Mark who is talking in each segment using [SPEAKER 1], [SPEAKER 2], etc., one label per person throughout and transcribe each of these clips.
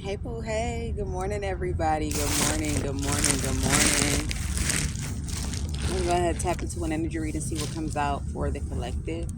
[SPEAKER 1] Hey, Pooh. Hey, good morning, everybody. Good morning, good morning, good morning. I'm going to go ahead and tap into an energy read and see what comes out for the collective.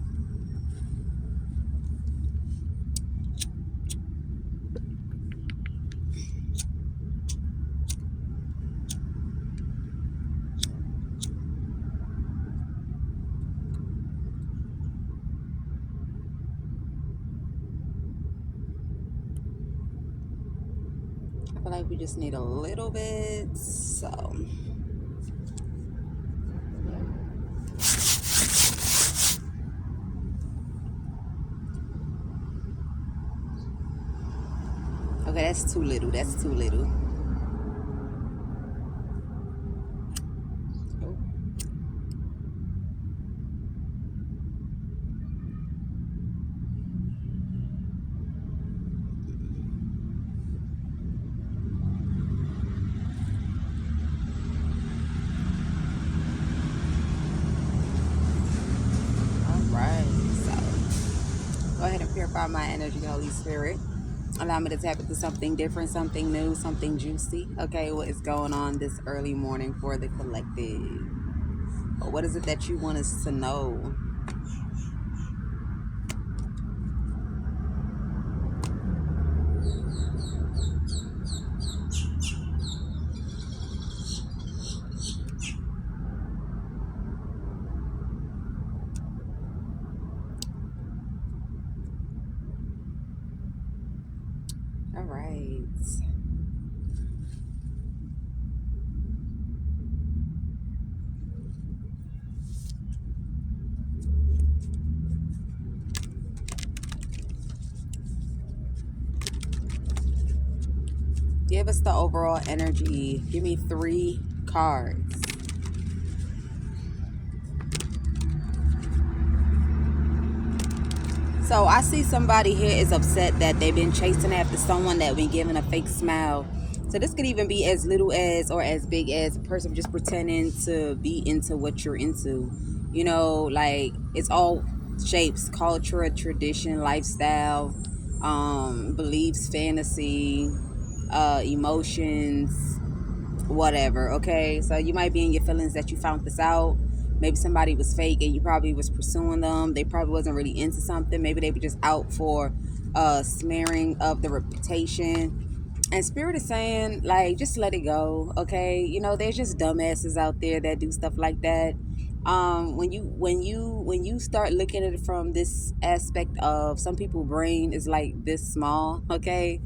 [SPEAKER 1] I feel like we just need a little bit, so... Okay, that's too little. That's too little. Oh. All right, so go ahead and purify my energy, Holy Spirit. Allow me to tap into something different, something new, something juicy. Okay, what is going on this early morning for the collective? What is it that you want us to know? All right. Give us the overall energy. Give me 3 cards. So I see somebody here is upset that they've been chasing after someone that been giving a fake smile. So this could even be as little as or as big as a person just pretending to be into what you're into. You know, like it's all shapes, culture, tradition, lifestyle, beliefs, fantasy, emotions, whatever. Okay, so you might be in your feelings that you found this out. Maybe somebody was fake and you probably was pursuing them. They probably wasn't really into something. Maybe they were just out for smearing of the reputation. And Spirit is saying, like, just let it go. Okay, you know, there's just dumbasses out there that do stuff like that. When you start looking at it from this aspect of, some people's brain is like this small. Okay,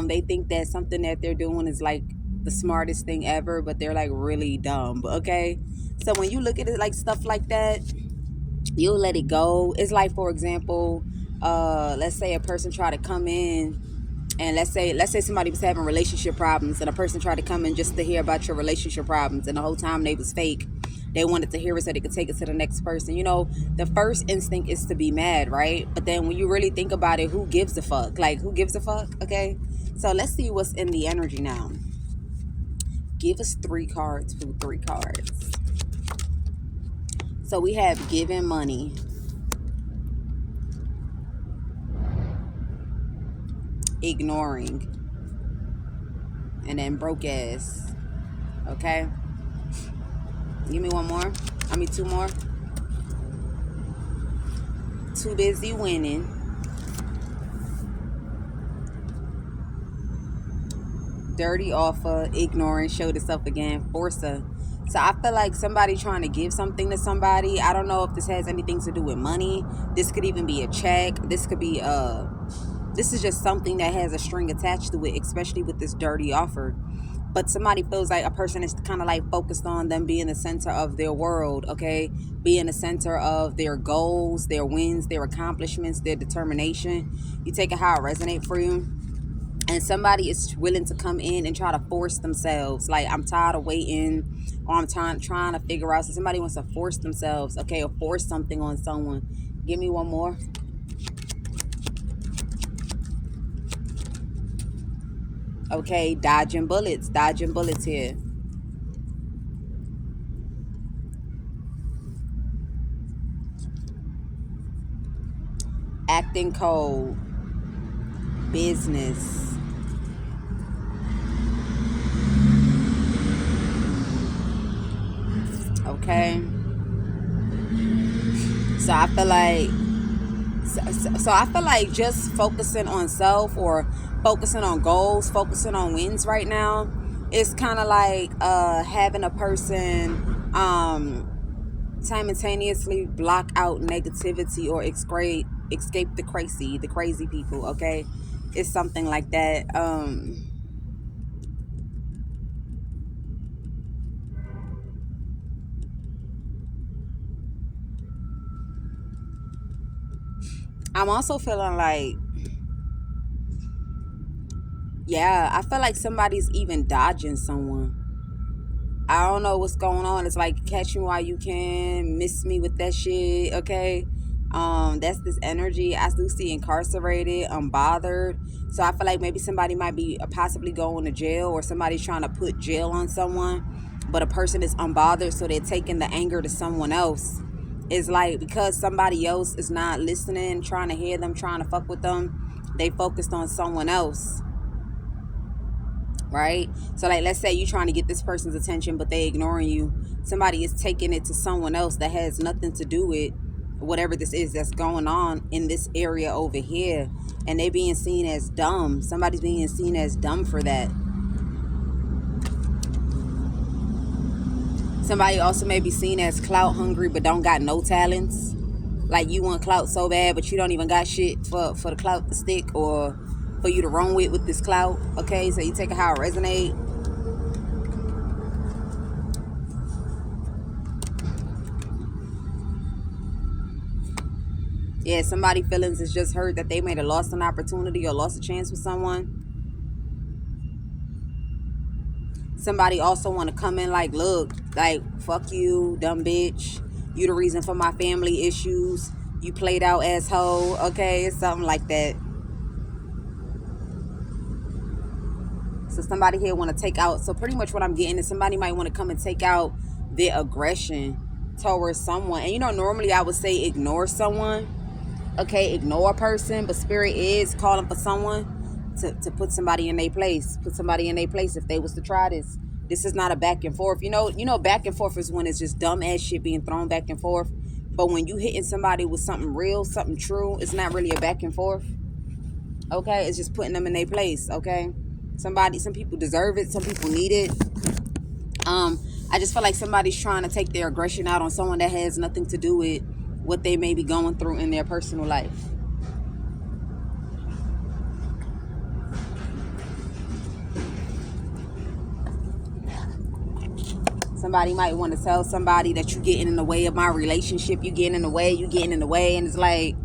[SPEAKER 1] they think that something that they're doing is like the smartest thing ever, but they're like really dumb. Okay, so when you look at it like stuff like that, you'll let it go. It's like, for example, let's say a person try to come in, and let's say somebody was having relationship problems, and a person tried to come in just to hear about your relationship problems, and the whole time they was fake. They wanted to hear it so they could take it to the next person. You know, the first instinct is to be mad, right? But then when you really think about it, who gives a fuck? Like, who gives a fuck? Okay, so let's see what's in the energy now. Give us 3 cards, for 3 cards. So we have giving money, ignoring, and then broke ass. Okay, give me one more. I mean 2 more. Too busy winning, dirty offer, ignoring, showed itself again, forcer. So I feel like somebody trying to give something to somebody. I don't know if this has anything to do with money. This could even be a check. This could be this is just something that has a string attached to it, especially with this dirty offer. But somebody feels like a person is kind of like focused on them being the center of their world. Okay, being the center of their goals, their wins, their accomplishments, their determination. You take it how it resonates for you. And somebody is willing to come in and try to force themselves, like, I'm tired of waiting, or I'm trying to figure out. So somebody wants to force themselves, okay, or force something on someone. Give me one more. Okay, dodging bullets here. Acting cold, business, Okay. So I feel like so I feel like just focusing on self, or focusing on goals, focusing on wins right now, it's kind of like having a person simultaneously block out negativity or escape the crazy people. Okay, it's something like that. I'm also feeling like, yeah, I feel like somebody's even dodging someone. I don't know what's going on. It's like, catch me while you can, miss me with that shit. Okay. That's this energy. I do see incarcerated, unbothered. So I feel like maybe somebody might be possibly going to jail, or somebody's trying to put jail on someone, but a person is unbothered, so they're taking the anger to someone else. It's like, because somebody else is not listening, trying to hear them, trying to fuck with them, they focused on someone else. Right? So like, let's say you're trying to get this person's attention, but they ignoring you. Somebody is taking it to someone else that has nothing to do with whatever this is that's going on in this area over here, and they being seen as dumb. Somebody's being seen as dumb for that. Somebody also may be seen as clout hungry but don't got no talents. Like, you want clout so bad, but you don't even got shit for the clout to stick, or for you to run with this clout. Okay, so you take it how it resonate. Yeah, somebody feelings is just hurt that they may have lost an opportunity or lost a chance with someone. Somebody also want to come in like, look, like, fuck you, dumb bitch. You the reason for my family issues. You played out asshole. Okay, it's something like that. So somebody here want to take out. So pretty much what I'm getting is somebody might want to come and take out their aggression towards someone. And normally I would say ignore someone. Okay, ignore a person, but spirit is calling for someone to put somebody in their place. Put somebody in their place if they was to try this. This is not a back and forth. Back and forth is when it's just dumb ass shit being thrown back and forth. But when you hitting somebody with something real, something true, it's not really a back and forth. Okay, it's just putting them in their place. Okay, some people deserve it, some people need it. I just feel like somebody's trying to take their aggression out on someone that has nothing to do with what they may be going through in their personal life. Somebody might want to tell somebody that you getting in the way of my relationship. You getting in the way. And it's like,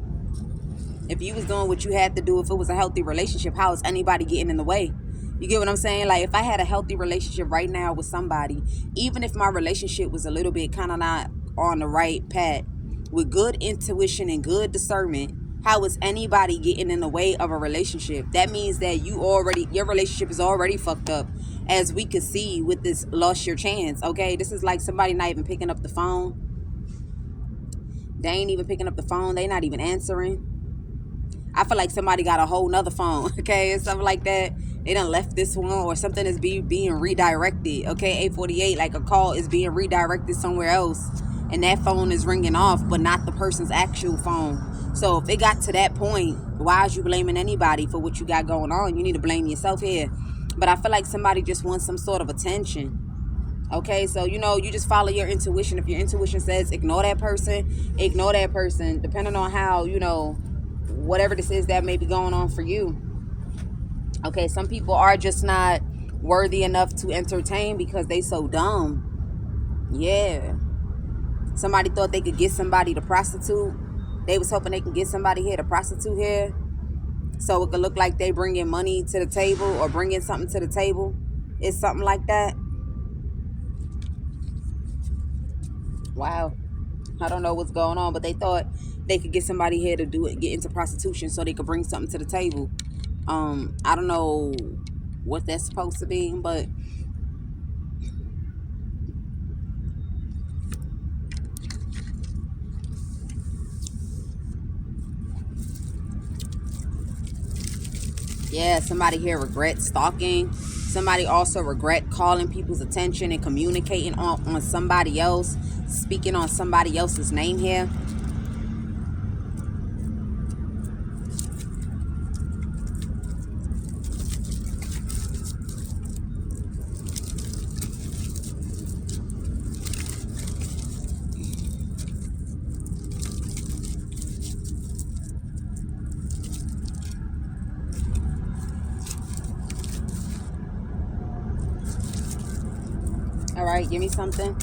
[SPEAKER 1] if you was doing what you had to do, if it was a healthy relationship, how is anybody getting in the way? You get what I'm saying? Like, if I had a healthy relationship right now with somebody, even if my relationship was a little bit kind of not on the right path, with good intuition and good discernment, how is anybody getting in the way of a relationship? That means that your relationship is already fucked up, as we could see with this lost your chance. Okay, this is like somebody not even picking up the phone. They ain't even picking up the phone. They not even answering. I feel like somebody got a whole nother phone, okay, and something like that. They done left this one, or something is being redirected, okay, 848, like a call is being redirected somewhere else, and that phone is ringing off, but not the person's actual phone. So if it got to that point, why is you blaming anybody for what you got going on? You need to blame yourself here. But I feel like somebody just wants some sort of attention. Okay, so you just follow your intuition. If your intuition says ignore that person, depending on how, whatever this is that may be going on for you. Okay, some people are just not worthy enough to entertain because they so dumb. Yeah. Somebody thought they could get somebody to prostitute. They was hoping they could get somebody here to prostitute here, so it could look like they bringing money to the table or bringing something to the table. It's something like that. Wow. I don't know what's going on, but they thought they could get somebody here to get into prostitution so they could bring something to the table. I don't know what that's supposed to be, but Yeah, somebody here regrets stalking. Somebody also regret calling people's attention and communicating on somebody else, speaking on somebody else's name here. All right, give me something.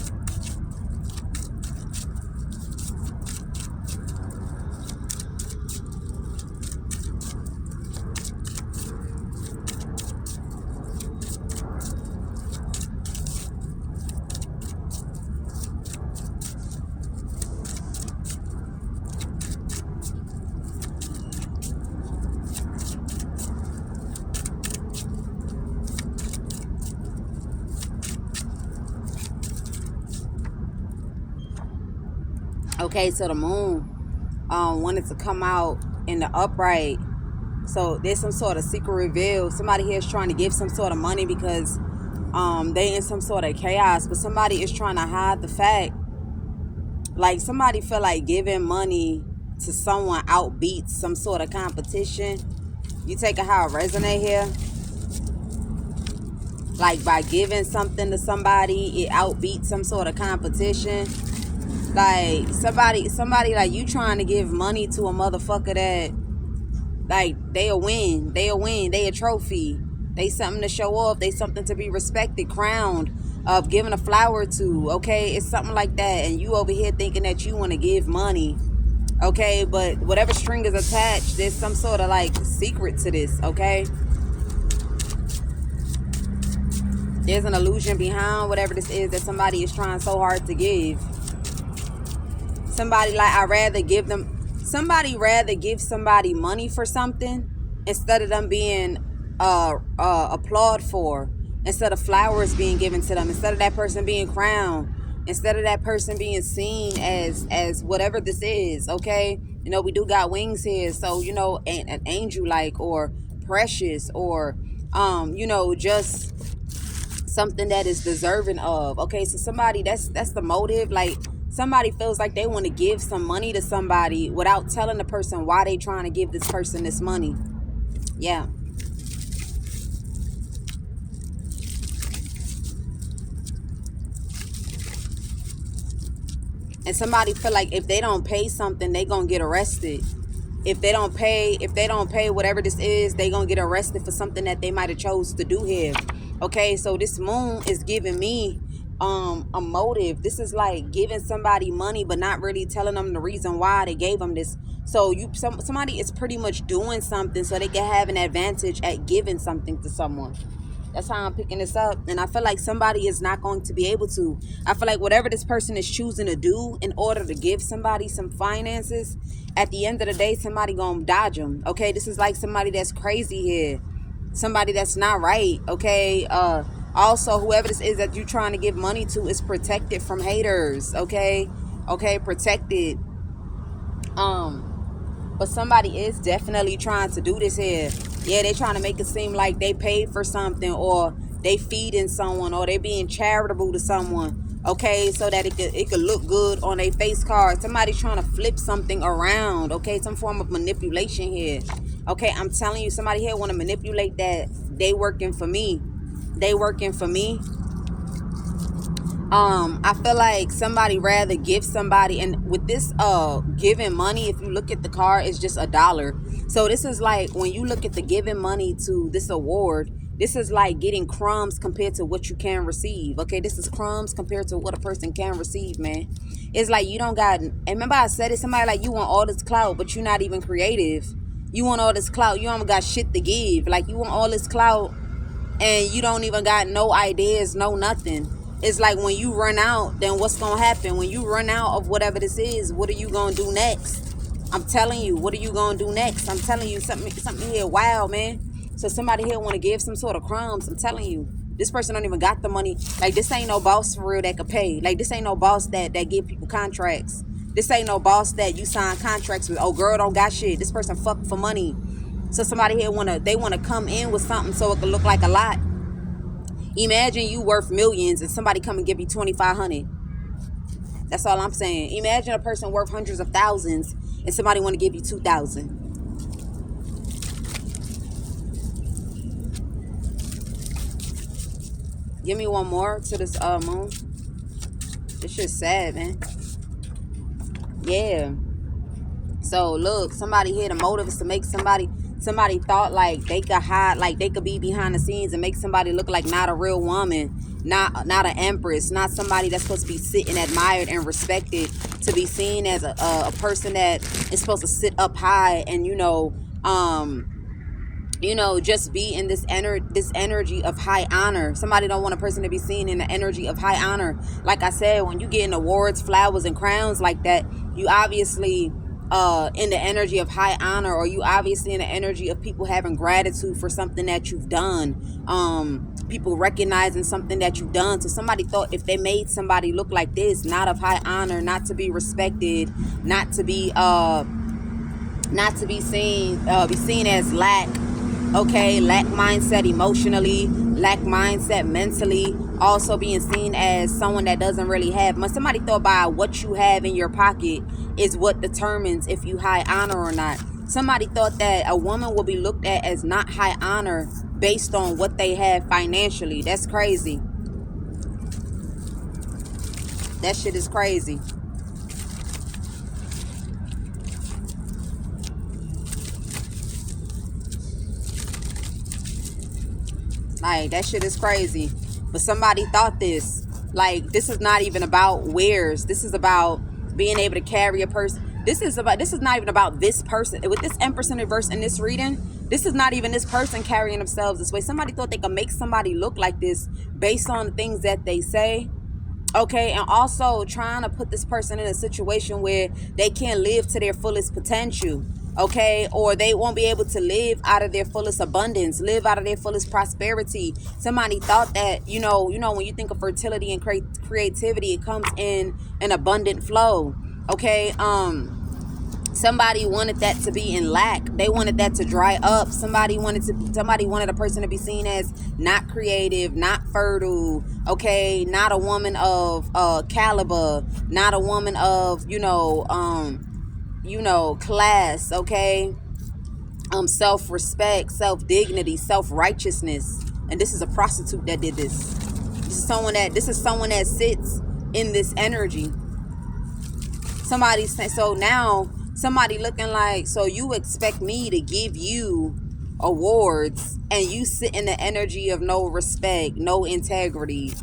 [SPEAKER 1] Okay, so the moon wanted to come out in the upright. So there's some sort of secret reveal. Somebody here is trying to give some sort of money because they in some sort of chaos, but somebody is trying to hide the fact. Like somebody feel like giving money to someone outbeats some sort of competition. You take it how it resonate here. Like by giving something to somebody, it outbeats some sort of competition. Like somebody like you trying to give money to a motherfucker that like they'll win, they a trophy, they something to show off, they something to be respected, crowned, of giving a flower to. Okay, it's something like that, and you over here thinking that you want to give money. Okay, but whatever string is attached, there's some sort of like secret to this. Okay, there's an illusion behind whatever this is that somebody is trying so hard to give. Somebody like somebody rather give somebody money for something instead of them being applauded for, instead of flowers being given to them, instead of that person being crowned, instead of that person being seen as whatever this is. Okay, you know, we do got wings here, so you know, an angel like, or precious, or you know, just something that is deserving of. Okay, so somebody, that's the motive. Like somebody feels like they want to give some money to somebody without telling the person why they trying to give this person this money. Yeah. And somebody feel like if they don't pay something, they gonna get arrested. If they don't pay whatever this is, they gonna get arrested for something that they might have chose to do here. Okay, so this moon is giving me a motive. This is like giving somebody money but not really telling them the reason why they gave them this. So somebody is pretty much doing something so they can have an advantage at giving something to someone. That's how I'm picking this up. And I feel like somebody is not going to be able to. I feel like whatever this person is choosing to do in order to give somebody some finances, at the end of the day, somebody gonna dodge them. Okay, this is like somebody that's crazy here. Somebody that's not right. Okay, also, whoever this is that you're trying to give money to is protected from haters. Okay, protected. But somebody is definitely trying to do this here. Yeah, they trying to make it seem like they paid for something, or they feeding someone, or they being charitable to someone. Okay, so that it could look good on their face card. Somebody's trying to flip something around. Okay, some form of manipulation here. Okay, I'm telling you, somebody here want to manipulate that they working for me. They working for me. I feel like somebody rather give somebody, and with this giving money, if you look at the card, it's just $1. So this is like when you look at the giving money to this award, this is like getting crumbs compared to what you can receive. Okay, this is crumbs compared to what a person can receive, man. It's like you don't got, and remember I said it, somebody like you want all this clout, but you're not even creative. You want all this clout, you don't got shit to give. Like you want all this clout and you don't even got no ideas, no nothing. It's like when you run out, then what's gonna happen? When you run out of whatever this is, what are you gonna do next? I'm telling you, what are you gonna do next? I'm telling you, something here wild, man. So somebody here want to give some sort of crumbs. I'm telling you, this person don't even got the money. Like this ain't no boss for real that could pay. Like this ain't no boss that give people contracts. This ain't no boss that you sign contracts with. Oh girl don't got shit. This person fuck for money. So somebody here they wanna come in with something so it could look like a lot. Imagine you worth millions and somebody come and give you 2,500. That's all I'm saying. Imagine a person worth hundreds of thousands and somebody want to give you 2,000. Give me one more to this moon. This shit's sad, man. Yeah. So look, somebody here, the motive is to make somebody thought like they could hide, like they could be behind the scenes and make somebody look like not a real woman, not an empress, not somebody that's supposed to be sitting admired and respected, to be seen as a person that is supposed to sit up high and just be in this energy of high honor. Somebody don't want a person to be seen in the energy of high honor. Like I said, when you get in awards, flowers, and crowns like that, you obviously in the energy of high honor, or you obviously in the energy of people having gratitude for something that you've done. People recognizing something that you've done. So somebody thought if they made somebody look like this, not of high honor, not to be respected, not to be seen as lack. Okay, lack mindset emotionally, lack mindset mentally, also being seen as someone that doesn't really have much. Somebody thought by what you have in your pocket is what determines if you high honor or not. Somebody thought that a woman will be looked at as not high honor based on what they have financially. That's crazy. That shit is crazy. Like, that shit is crazy. But somebody thought this. Like, this is not even about wares. This is about being able to carry a person. This is not even about this person. With this Empress in reverse in this reading, this is not even this person carrying themselves this way. Somebody thought they could make somebody look like this based on the things that they say. Okay, and also trying to put this person in a situation where they can't live to their fullest potential. Okay, or they won't be able to live out of their fullest abundance, live out of their fullest prosperity. Somebody thought that, when you think of fertility and creativity, it comes in an abundant flow. Okay, somebody wanted that to be in lack. They wanted that to dry up. Somebody wanted a person to be seen as not creative, not fertile, okay, not a woman of caliber, not a woman of class, okay, self-respect, self-dignity, self-righteousness. And this is a prostitute that did this. This is someone that sits in this energy. Somebody saying, so now somebody looking like, so you expect me to give you awards and you sit in the energy of no respect, no integrity,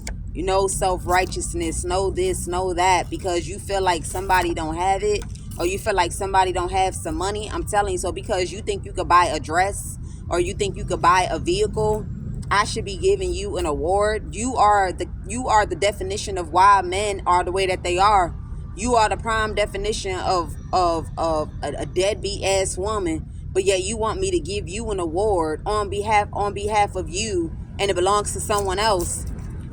[SPEAKER 1] self-righteousness, no this, no that, because you feel like somebody don't have it, or you feel like somebody don't have some money. I'm telling you, so because you think you could buy a dress, or you think you could buy a vehicle, I should be giving you an award. You are the definition of why men are the way that they are. You are the prime definition of a deadbeat ass woman, but yet you want me to give you an award on behalf of you, and it belongs to someone else.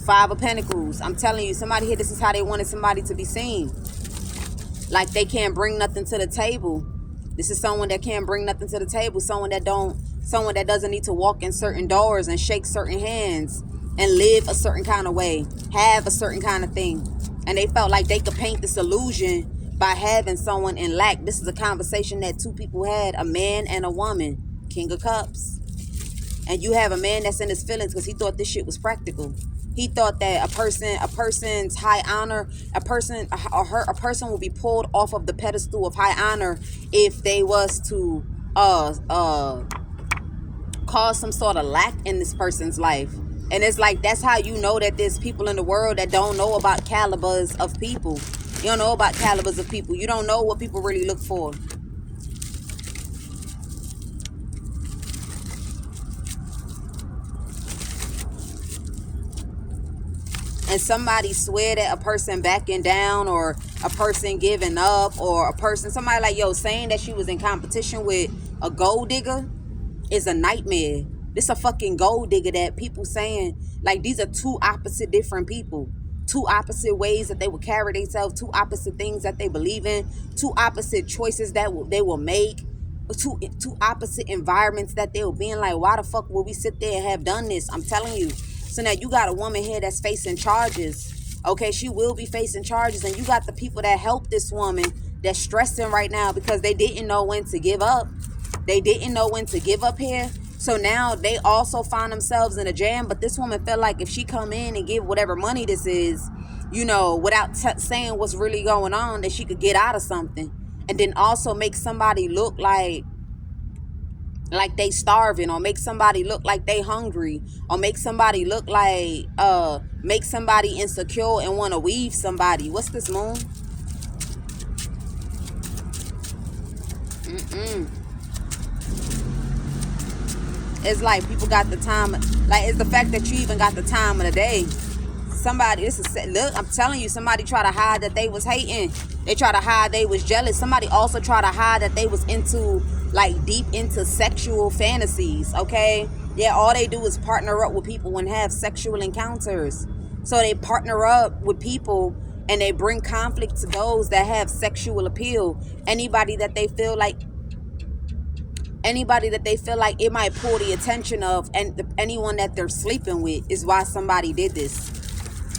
[SPEAKER 1] Five of Pentacles. I'm telling you, somebody here, this is how they wanted somebody to be seen. Like they can't bring nothing to the table. This is someone that can't bring nothing to the table. Someone that doesn't need to walk in certain doors and shake certain hands and live a certain kind of way, have a certain kind of thing. And they felt like they could paint this illusion by having someone in lack. This is a conversation that two people had, a man and a woman. King of Cups. And you have a man that's in his feelings because he thought this shit was practical. He thought that a person's high honor, a person will be pulled off of the pedestal of high honor if they was to cause some sort of lack in this person's life. And it's like, that's how you know that there's people in the world that don't know about calibers of people. You don't know about calibers of people. You don't know what people really look for. And somebody swear that a person backing down, or a person giving up, or somebody like, saying that she was in competition with a gold digger is a nightmare. This a fucking gold digger that people saying, like, these are two opposite different people. Two opposite ways that they will carry themselves, two opposite things that they believe in, two opposite choices that they will make. two opposite environments that they were being. Like, why the fuck would we sit there and have done this? I'm telling you. So now you got a woman here that's facing charges. Okay, she will be facing charges, and you got the people that helped this woman that's stressing right now because they didn't know when to give up. They didn't know when to give up here. So now they also find themselves in a jam. But this woman felt like if she come in and give whatever money this is, you know, without saying what's really going on, that she could get out of something. And then also make somebody look like they starving, or make somebody look like they hungry, or make somebody look like make somebody insecure and want to weave somebody. What's this, moon? It's like people got the time. Like, it's the fact that you even got the time of the day. Somebody, look, I'm telling you, somebody try to hide that they was hating. They try to hide they was jealous. Somebody also try to hide that they was into, like, deep into sexual fantasies, okay? Yeah, all they do is partner up with people and have sexual encounters. So they partner up with people and they bring conflict to those that have sexual appeal. Anybody that they feel like it might pull the attention of, and anyone that they're sleeping with, is why somebody did this.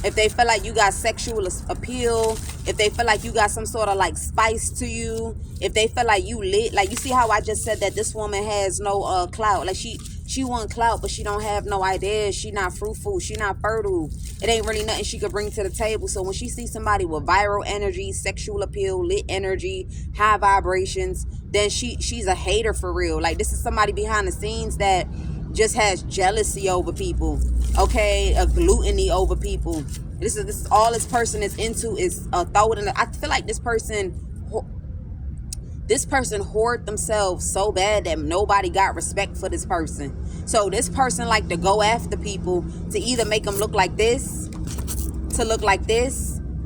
[SPEAKER 1] If they feel like you got sexual appeal, if they feel like you got some sort of like spice to you, if they feel like you lit, like, you see how I just said that this woman has no clout. Like, she want clout, but she don't have no ideas. She not fruitful. She not fertile. It ain't really nothing she could bring to the table. So when she sees somebody with viral energy, sexual appeal, lit energy, high vibrations, then she's a hater for real. Like, this is somebody behind the scenes that just has jealousy over people, okay, a gluttony over people. This is all this person is into, is throw it in I feel like this person hoard themselves so bad that nobody got respect for this person. So this person like to go after people to either make them look like this,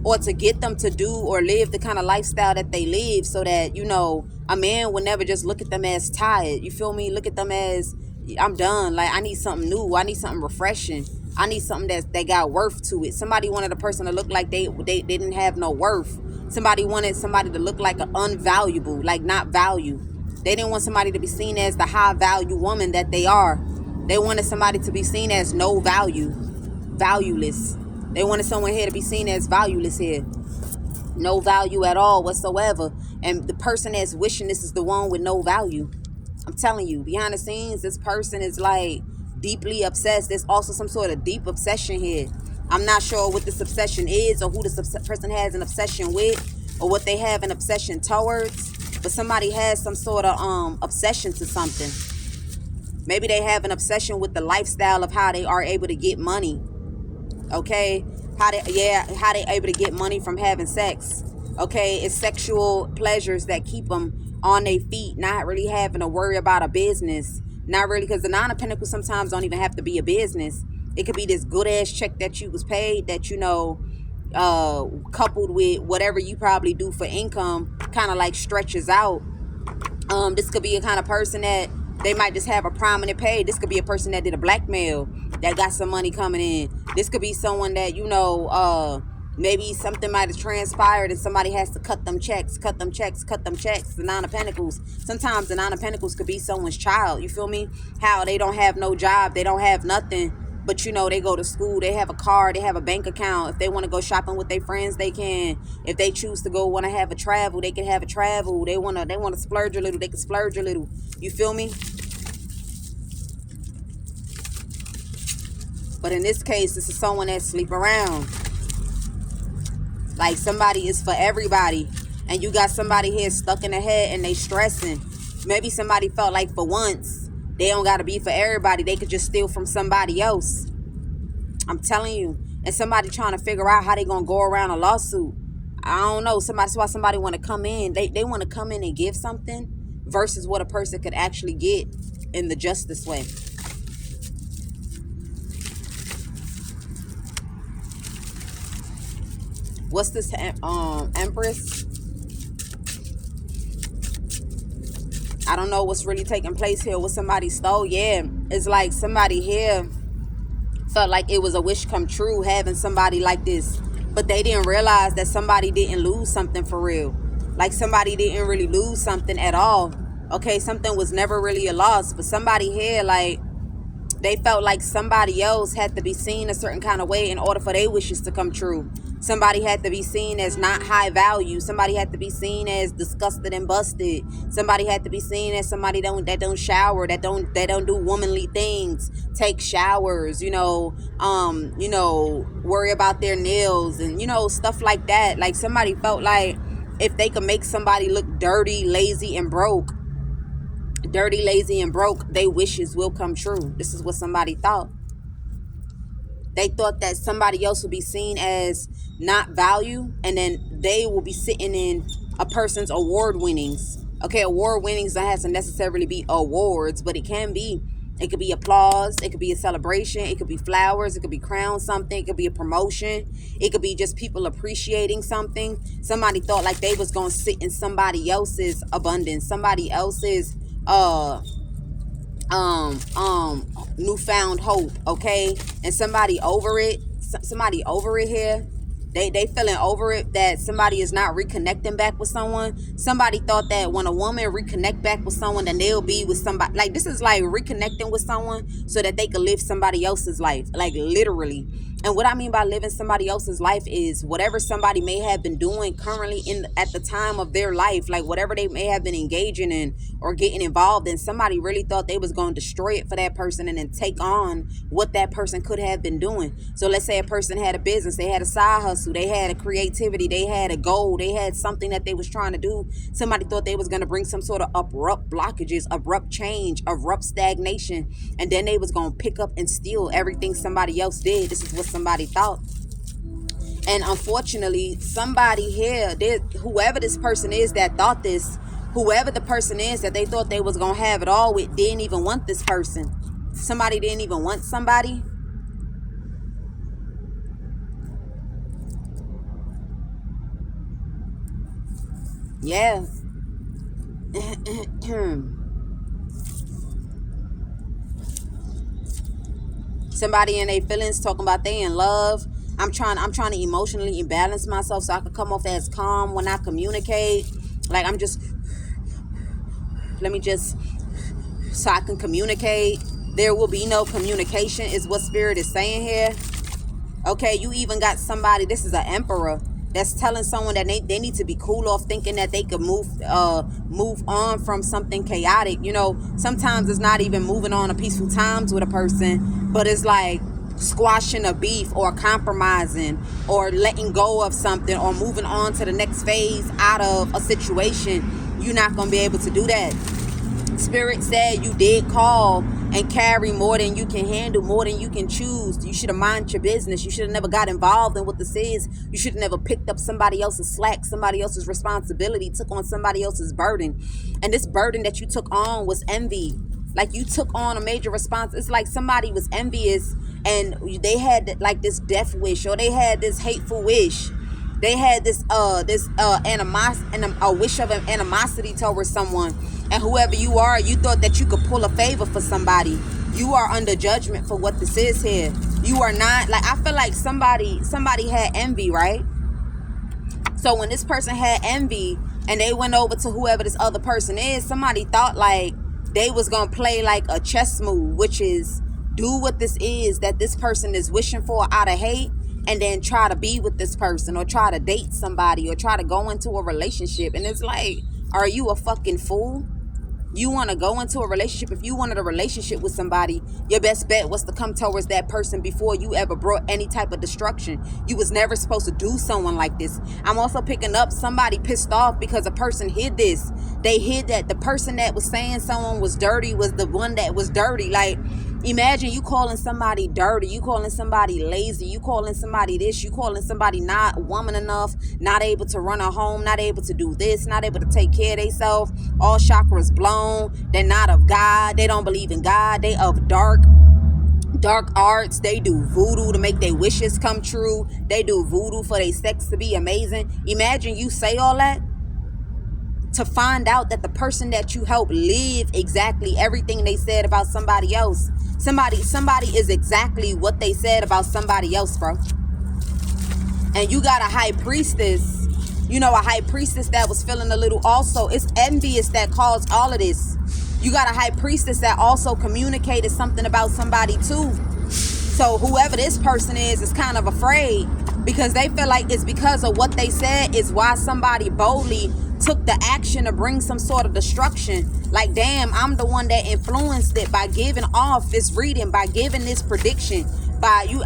[SPEAKER 1] or to get them to do or live the kind of lifestyle that they live, so that, you know, a man will never just look at them as tired. You feel me? Look at them as, I'm done. Like, I need something new. I need something refreshing. I need something that got worth to it. Somebody wanted a person to look like they didn't have no worth. Somebody wanted somebody to look like an unvaluable, like not value. They didn't want somebody to be seen as the high value woman that they are. They wanted somebody to be seen as no value, valueless. They wanted someone here to be seen as valueless here. No value at all whatsoever. And the person that's wishing this is the one with no value. I'm telling you, behind the scenes, this person is like deeply obsessed. There's also some sort of deep obsession here. I'm not sure what this obsession is, or who this person has an obsession with, or what they have an obsession towards. But somebody has some sort of obsession to something. Maybe they have an obsession with the lifestyle of how they are able to get money. Okay, how they able to get money from having sex. Okay, it's sexual pleasures that keep them on their feet, not really having to worry about a business. Not really, because the Nine of Pentacles sometimes don't even have to be a business. It could be this good ass check that you was paid, that, you know, coupled with whatever you probably do for income, kind of like stretches out. This could be a kind of person that they might just have a prominent pay. This could be a person that did a blackmail, that got some money coming in. This could be someone that, you know, maybe something might have transpired and somebody has to cut them checks. The Nine of Pentacles. Sometimes the Nine of Pentacles could be someone's child. You feel me? How they don't have no job. They don't have nothing. But, you know, they go to school. They have a car. They have a bank account. If they want to go shopping with their friends, they can. If they choose to go want to have a travel, they can have a travel. They want to splurge a little. They can splurge a little. You feel me? But in this case, this is someone that sleep around. Like, somebody is for everybody. And you got somebody here stuck in the head and they stressing. Maybe somebody felt like for once, they don't got to be for everybody. They could just steal from somebody else. I'm telling you. And somebody trying to figure out how they going to go around a lawsuit. I don't know. That's why somebody want to come in. They want to come in and give something versus what a person could actually get in the justice way. What's this, Empress? I don't know what's really taking place here. What somebody stole. Yeah, it's like somebody here felt like it was a wish come true having somebody like this. But they didn't realize that somebody didn't lose something for real. Like, somebody didn't really lose something at all. Okay, something was never really a loss, but somebody here, like, they felt like somebody else had to be seen a certain kind of way in order for their wishes to come true. Somebody had to be seen as not high value. Somebody had to be seen as disgusted and busted. Somebody had to be seen as somebody that don't shower, that don't do womanly things, take showers, worry about their nails and stuff like that. Like, somebody felt like if they could make somebody look dirty, lazy, and broke, their wishes will come true. This is what somebody thought. They thought that somebody else would be seen as not value, and then they will be sitting in a person's award winnings. Okay, award winnings don't have to necessarily be awards, but it can be. It could be applause. It could be a celebration. It could be flowers. It could be crown something. It could be a promotion. It could be just people appreciating something. Somebody thought like they was going to sit in somebody else's abundance, somebody else's newfound hope. Okay, and somebody over it here, they feeling over it that somebody is not reconnecting back with someone. Somebody thought that when a woman reconnect back with someone, then they'll be with somebody. Like, this is like reconnecting with someone so that they could live somebody else's life, like literally. And what I mean by living somebody else's life is whatever somebody may have been doing currently at the time of their life, like whatever they may have been engaging in or getting involved in. Somebody really thought they was going to destroy it for that person and then take on what that person could have been doing. So let's say a person had a business, they had a side hustle, they had a creativity, they had a goal, they had something that they was trying to do. Somebody thought they was going to bring some sort of abrupt blockages, abrupt change, abrupt stagnation, and then they was going to pick up and steal everything somebody else did. This is what somebody thought. And unfortunately, somebody here, whoever this person is that thought this, whoever the person is that they thought they was going to have it all with, didn't even want this person. Somebody didn't even want somebody. Yeah. Somebody in their feelings talking about they in love. I'm trying to emotionally balance myself so I can come off as calm when I communicate. Like, so I can communicate. There will be no communication is what Spirit is saying here. Okay, you even got somebody, this is an emperor, that's telling someone that they need to be cool off, thinking that they could move on from something chaotic. Sometimes it's not even moving on to peaceful times with a person, but it's like squashing a beef or compromising or letting go of something or moving on to the next phase out of a situation. You're not going to be able to do that. Spirit said you did call and carry more than you can handle, more than you can choose. You should have minded your business. You should have never got involved in what this is. You should have never picked up somebody else's slack, somebody else's responsibility, took on somebody else's burden. And this burden that you took on was envy. Like, you took on a major response. It's like somebody was envious and they had like this death wish, or they had this hateful wish. They had this animosity, a wish of an animosity towards someone. And whoever you are, you thought that you could pull a favor for somebody. You are under judgment for what this is here. You are not, like, I feel like somebody had envy, right? So when this person had envy and they went over to whoever this other person is, somebody thought like they was going to play like a chess move, which is do what this is that this person is wishing for out of hate, and then try to be with this person or try to date somebody or try to go into a relationship. And it's like, are you a fucking fool? You want to go into a relationship. If you wanted a relationship with somebody, your best bet was to come towards that person before you ever brought any type of destruction. You was never supposed to do someone like this. I'm also picking up somebody pissed off because a person hid this. They hid that the person that was saying someone was dirty was the one that was dirty. Like, imagine you calling somebody dirty, you calling somebody lazy, you calling somebody this, you calling somebody not woman enough, not able to run a home, not able to do this, not able to take care of themselves, all chakras blown. They're not of God. They don't believe in God. They of dark arts. They do voodoo to make their wishes come true. They do voodoo for their sex to be amazing. Imagine you say all that to find out that the person that you help live exactly everything they said about somebody else. Somebody is exactly what they said about somebody else, bro. And you got a high priestess you know, a high priestess that was feeling a little also. It's envious that caused all of this. You got a high priestess that also communicated something about somebody too. So whoever this person is kind of afraid because they feel like it's because of what they said is why somebody boldly took the action to bring some sort of destruction. Like, damn, I'm the one that influenced it by giving off this reading, by giving this prediction, by you.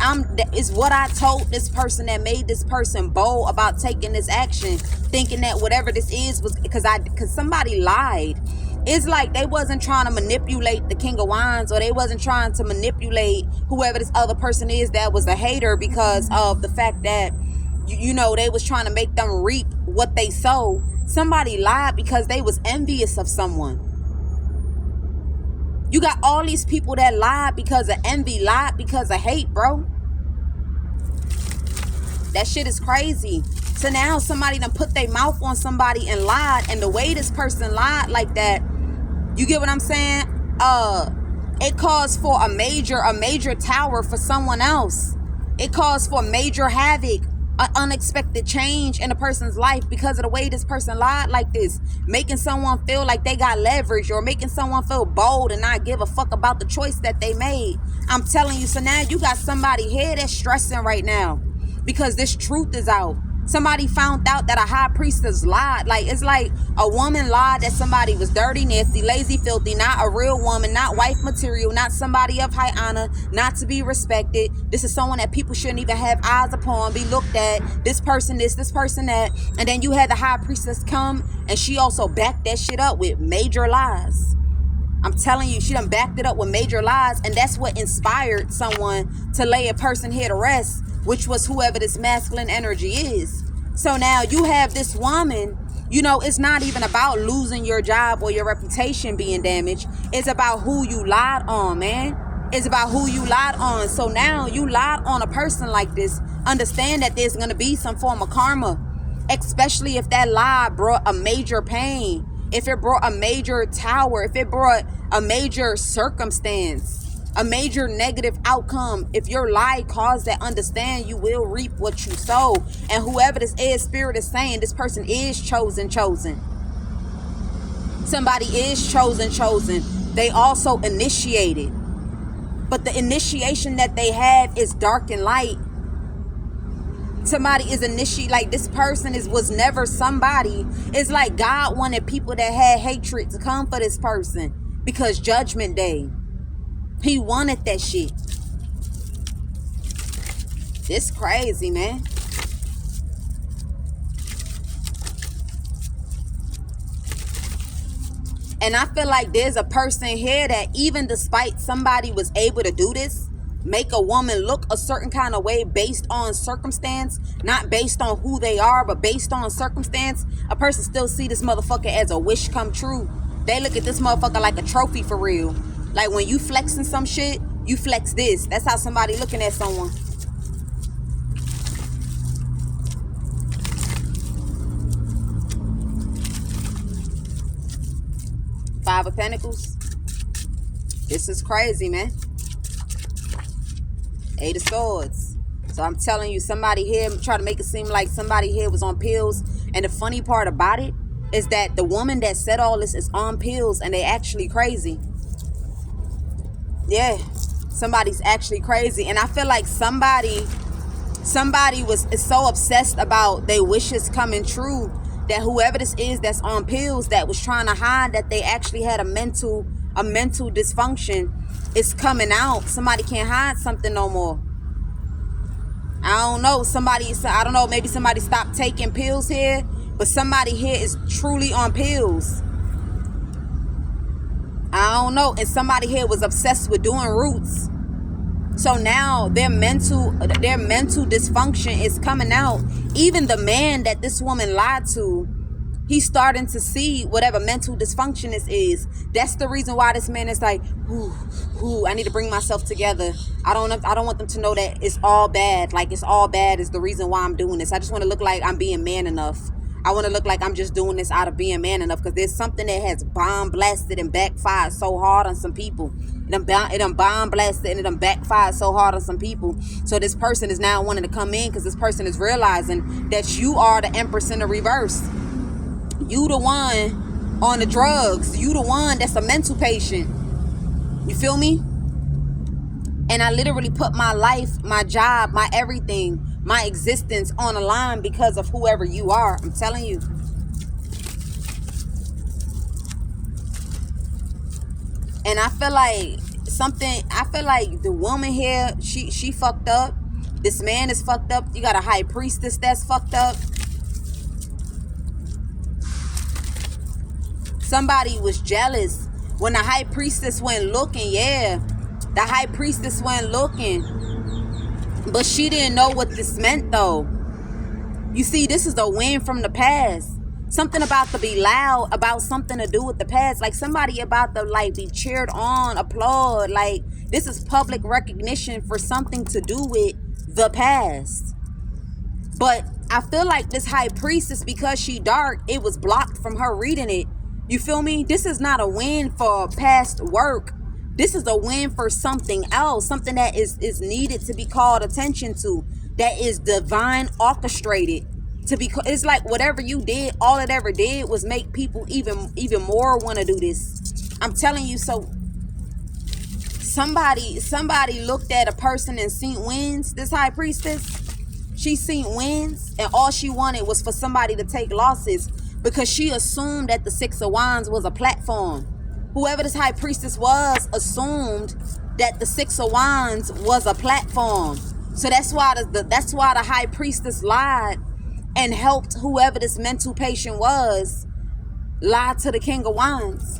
[SPEAKER 1] It's what I told this person that made this person bold about taking this action, thinking that whatever this is was because somebody lied. It's like they wasn't trying to manipulate the King of Wands, or they wasn't trying to manipulate whoever this other person is that was a hater because of the fact that, you know, they was trying to make them reap what they sow. Somebody lied because they was envious of someone. You got all these people that lied because of envy, lied because of hate, bro. That shit is crazy. So now somebody done put their mouth on somebody and lied, and the way this person lied like that, you get what I'm saying? It caused for a major tower for someone else. It caused for major havoc, an unexpected change in a person's life because of the way this person lied like this, making someone feel like they got leverage, or making someone feel bold and not give a fuck about the choice that they made. I'm telling you, so now you got somebody here that's stressing right now because this truth is out. Somebody found out that a high priestess lied. Like, it's like a woman lied that somebody was dirty, nasty, lazy, filthy, not a real woman, not wife material, not somebody of high honor, not to be respected. This is someone that people shouldn't even have eyes upon, be looked at. This person this person that. And then you had the high priestess come, and she also backed that shit up with major lies. I'm telling you, she done backed it up with major lies, and that's what inspired someone to lay a person here to rest, which was whoever this masculine energy is. So now you have this woman, you know, it's not even about losing your job or your reputation being damaged. It's about who you lied on, man. It's about who you lied on. So now you lied on a person like this. Understand that there's going to be some form of karma, especially if that lie brought a major pain. If it brought a major tower, if it brought a major circumstance, a major negative outcome, if your lie caused that, understand you will reap what you sow. And whoever this is, spirit is saying this person is chosen. Somebody is chosen. They also initiated. But the initiation that they have is dark and light. Somebody is initiated, like this person was never somebody. It's like God wanted people that had hatred to come for this person because Judgment Day. He wanted that shit. This crazy, man. And I feel like there's a person here that even despite somebody was able to do this, make a woman look a certain kind of way based on circumstance, not based on who they are, but based on circumstance, a person still see this motherfucker as a wish come true. They look at this motherfucker like a trophy for real. Like when you flexing some shit, you flex this. That's how somebody looking at someone. Five of Pentacles. This is crazy, man. Eight of Swords. So I'm telling you, somebody here try to make it seem like somebody here was on pills. And the funny part about it is that the woman that said all this is on pills, and they actually crazy. Yeah, somebody's actually crazy. And I feel like somebody is so obsessed about their wishes coming true that whoever this is that's on pills that was trying to hide that they actually had a mental dysfunction is coming out. Somebody can't hide something no more. I don't know. I don't know, maybe somebody stopped taking pills here, but somebody here is truly on pills. I don't know. And somebody here was obsessed with doing roots. So now their mental dysfunction is coming out. Even the man that this woman lied to, he's starting to see whatever mental dysfunction this is. That's the reason why this man is like, I need to bring myself together. I don't want them to know that it's all bad. Like it's all bad is the reason why I'm doing this. I just want to look like I'm being man enough. I want to look like I'm just doing this out of being man enough, because there's something that has bomb blasted and backfired so hard on some people. It done bomb blasted and it done backfired so hard on some people. So this person is now wanting to come in because this person is realizing that you are the empress in the reverse. You the one on the drugs. You the one that's a mental patient. You feel me? And I literally put my life, my job, my everything, my existence on the line because of whoever you are. I'm telling you. And I feel like the woman here, she fucked up. This man is fucked up. You got a high priestess that's fucked up. Somebody was jealous when the high priestess went looking. Yeah, the high priestess went looking, but she didn't know what this meant though. You see, this is the wind from the past. Something about to be loud, about something to do with the past. Like somebody about to like be cheered on, applaud. Like this is public recognition for something to do with the past. But I feel like this high priestess, because she dark, it was blocked from her reading it. You feel me? This is not a win for past work. This is a win for something else. Something that is needed to be called attention to. That is divine orchestrated. It's like whatever you did, all it ever did was make people even more want to do this. I'm telling you. So somebody looked at a person and seen wins. This high priestess, she seen wins, and all she wanted was for somebody to take losses, because she assumed that the Six of Wands was a platform. Whoever this high priestess was assumed that the Six of Wands was a platform. So that's why the high priestess lied and helped whoever this mental patient was lie to the King of Wands.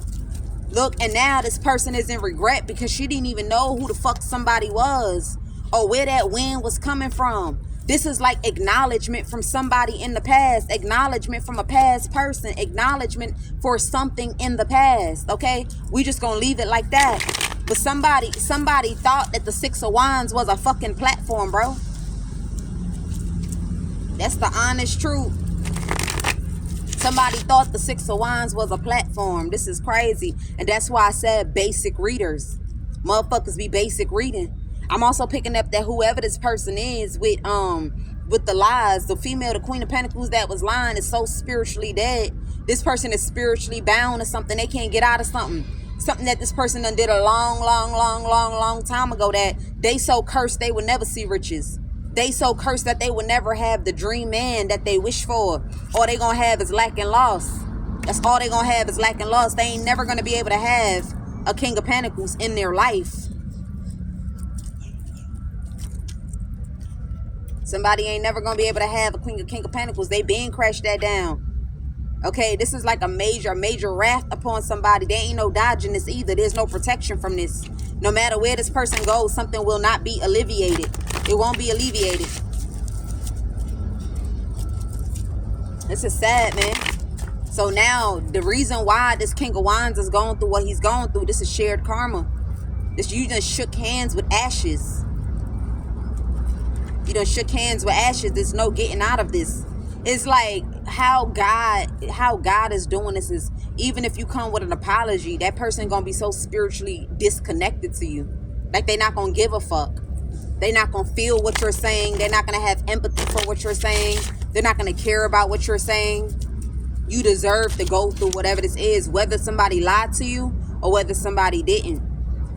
[SPEAKER 1] Look, and now this person is in regret because she didn't even know who the fuck somebody was or where that wind was coming from. This is like acknowledgement from somebody in the past, acknowledgement from a past person, acknowledgement for something in the past, okay? We just gonna leave it like that. But somebody thought that the Six of Wands was a fucking platform, bro. That's the honest truth. Somebody thought the Six of Wands was a platform. This is crazy. And that's why I said basic readers. Motherfuckers be basic reading. I'm also picking up that whoever this person is with the lies, the female, the Queen of Pentacles that was lying is so spiritually dead. This person is spiritually bound to something. They can't get out of something. Something that this person done did a long time ago, that they so cursed they would never see riches. They so cursed that they would never have the dream man that they wish for. All they gonna have is lack and loss. That's all they gonna have is lack and loss. They ain't never gonna be able to have a King of Pentacles in their life. Somebody ain't never gonna be able to have a King of Pentacles. They been crashed that down. Okay, this is like a major wrath upon somebody. There ain't no dodging this either. There's no protection from this. No matter where this person goes, something will not be alleviated. It won't be alleviated. This is sad, man. So now, the reason why this King of Wands is going through what he's going through, this is shared karma. You done shook hands with ashes. You done shook hands with ashes. There's no getting out of this. It's like how God is doing this is, even if you come with an apology, that person gonna be so spiritually disconnected to you. Like they're not gonna give a fuck. They're not gonna feel what you're saying. They're not gonna have empathy for what you're saying. They're not gonna care about what you're saying. You deserve to go through whatever this is, whether somebody lied to you or whether somebody didn't.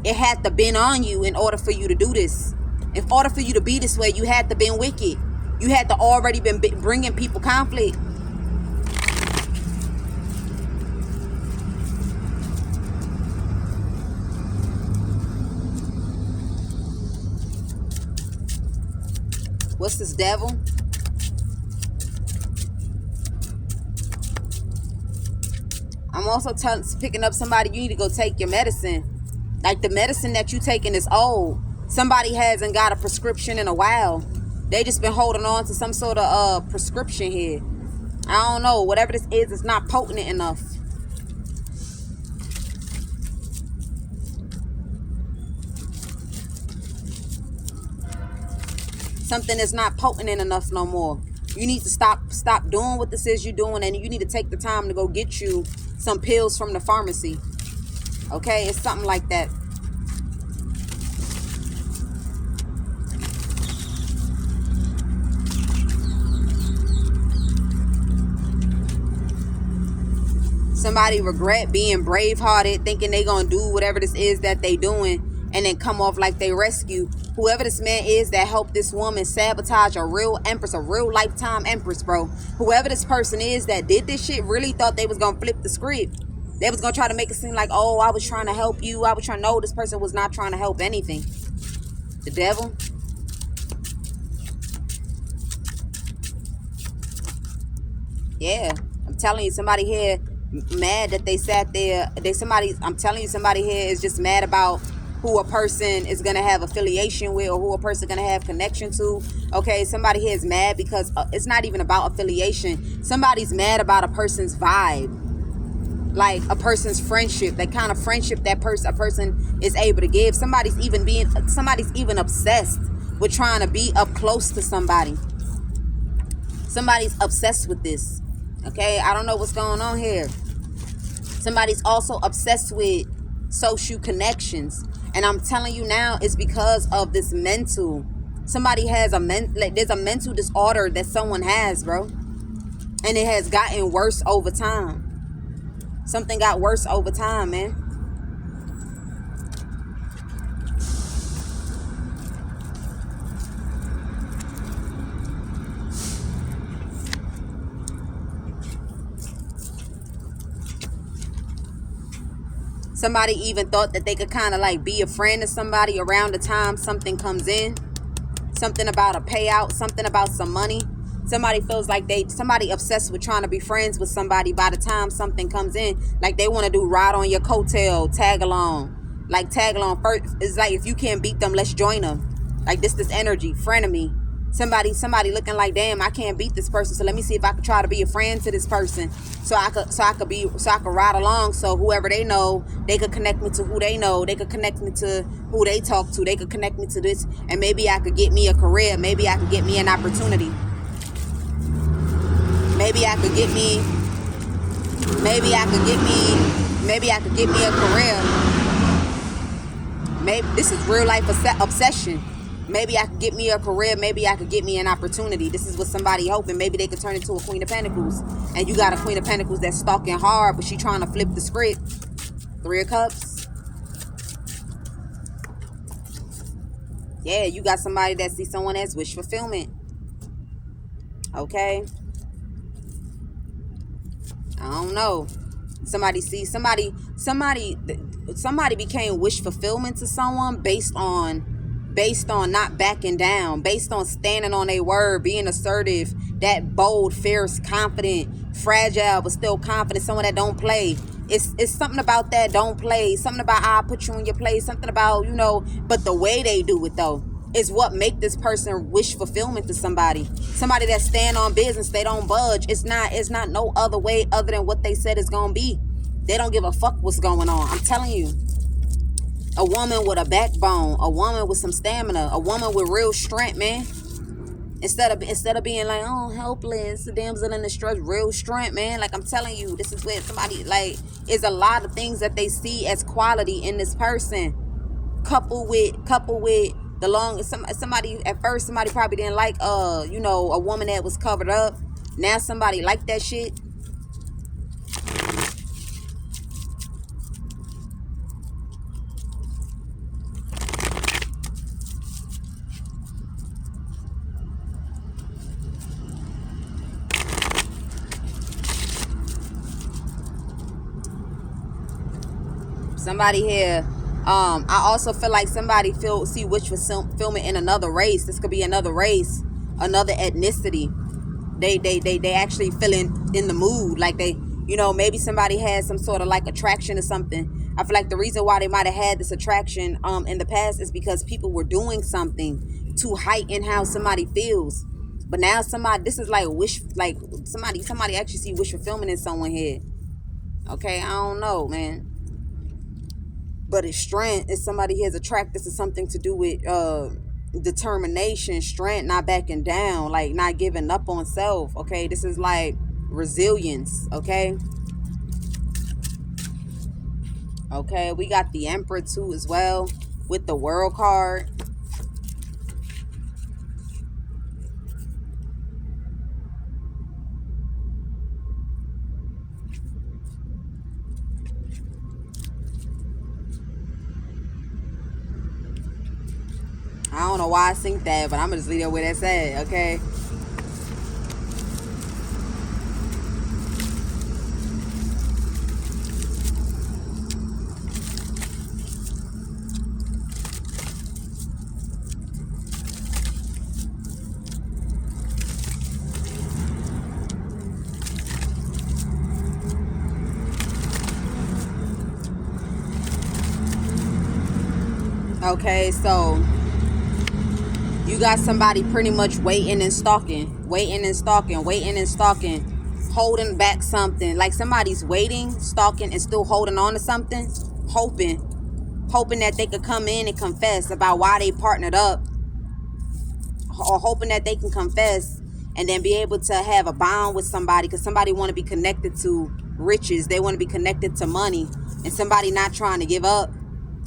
[SPEAKER 1] It had to been on you in order for you to do this. In order for you to be this way, you had to been wicked. You had to already been bringing people conflict. What's this, devil? I'm also picking up somebody, you need to go take your medicine. Like the medicine that you taking is old. Somebody hasn't got a prescription in a while. They just been holding on to some sort of prescription here. I don't know. Whatever this is, it's not potent enough. Something is not potent enough no more. You need to stop doing what this is you're doing, and you need to take the time to go get you some pills from the pharmacy. Okay? It's something like that. Somebody regret being brave-hearted, thinking they gonna do whatever this is that they doing, and then come off like they rescue. Whoever this man is that helped this woman sabotage a real empress, a real lifetime empress, bro. Whoever this person is that did this shit really thought they was gonna flip the script. They was gonna try to make it seem like, oh, I was trying to help you. I was trying to know this person was not trying to help anything. The devil. Yeah, I'm telling you, somebody here mad that they sat there. I'm telling you, somebody here is just mad about who a person is gonna have affiliation with, or who a person gonna have connection to. Okay, somebody here is mad because it's not even about affiliation. Somebody's mad about a person's vibe, like a person's friendship, that kind of friendship that a person is able to give. Somebody's even obsessed with trying to be up close to somebody. Somebody's obsessed with this. Okay, I don't know what's going on here. Somebody's also obsessed with social connections, and I'm telling you now, it's because of this mental. Somebody has there's a mental disorder that someone has, bro, and it has gotten worse over time. Something got worse over time, man. Somebody even thought that they could kind of like be a friend to somebody around the time something comes in. Something about a payout, something about some money. Somebody feels like somebody obsessed with trying to be friends with somebody by the time something comes in. Like they want to do ride on your coattail, tag along. Like tag along first. It's like, if you can't beat them, let's join them. Like this energy, frenemy. Somebody looking like, damn, I can't beat this person, so let me see if I could try to be a friend to this person, so I could ride along, so whoever they know, they could connect me to who they know, they could connect me to who they talk to, they could connect me to this, and maybe I could get me a career, maybe I could get me an opportunity, maybe I could get me a career. Maybe this is real life obsession. Maybe I could get me a career. Maybe I could get me an opportunity. This is what somebody hoping. Maybe they could turn into a Queen of Pentacles. And you got a Queen of Pentacles that's stalking hard, but she trying to flip the script. 3 of Cups. Yeah, you got somebody that sees someone as wish fulfillment. Okay. I don't know. Somebody became wish fulfillment to someone based on not backing down, based on standing on their word, being assertive, that bold, fierce, confident, fragile but still confident, someone that don't play. It's something about that don't play, something about I'll put you in your place, something about, but the way they do it though is what make this person wish fulfillment to somebody that stand on business. They don't budge. It's not no other way other than what they said it's gonna be. They don't give a fuck what's going on. I'm telling you. A woman with a backbone, a woman with some stamina, a woman with real strength, man. Instead of being like, oh, helpless, damsel in distress, real strength, man. Like I'm telling you, this is where somebody like is a lot of things that they see as quality in this person. Couple with the long somebody at first, somebody probably didn't like a woman that was covered up. Now somebody like that shit. Somebody here, I also feel like somebody see wish fulfillment in another race. This could be another race, another ethnicity. They actually feeling in the mood, like they, maybe somebody has some sort of like attraction or something. I feel like the reason why they might have had this attraction in the past is because people were doing something to heighten how somebody feels. But now this is like wish, like somebody actually see wish fulfillment in someone here. Okay, I don't know, man. But it's strength. If somebody has attracted to something to do with determination, strength, not backing down, like not giving up on self. Okay, this is like resilience. Okay, we got the Emperor too as well with the World card. I don't know why I think that, but I'm gonna just leave it where that's at, okay? Okay, so you got somebody pretty much waiting and stalking, holding back something. Like somebody's waiting, stalking, and still holding on to something, hoping that they could come in and confess about why they partnered up, or hoping that they can confess and then be able to have a bond with somebody, because somebody want to be connected to riches. They want to be connected to money, and somebody not trying to give up.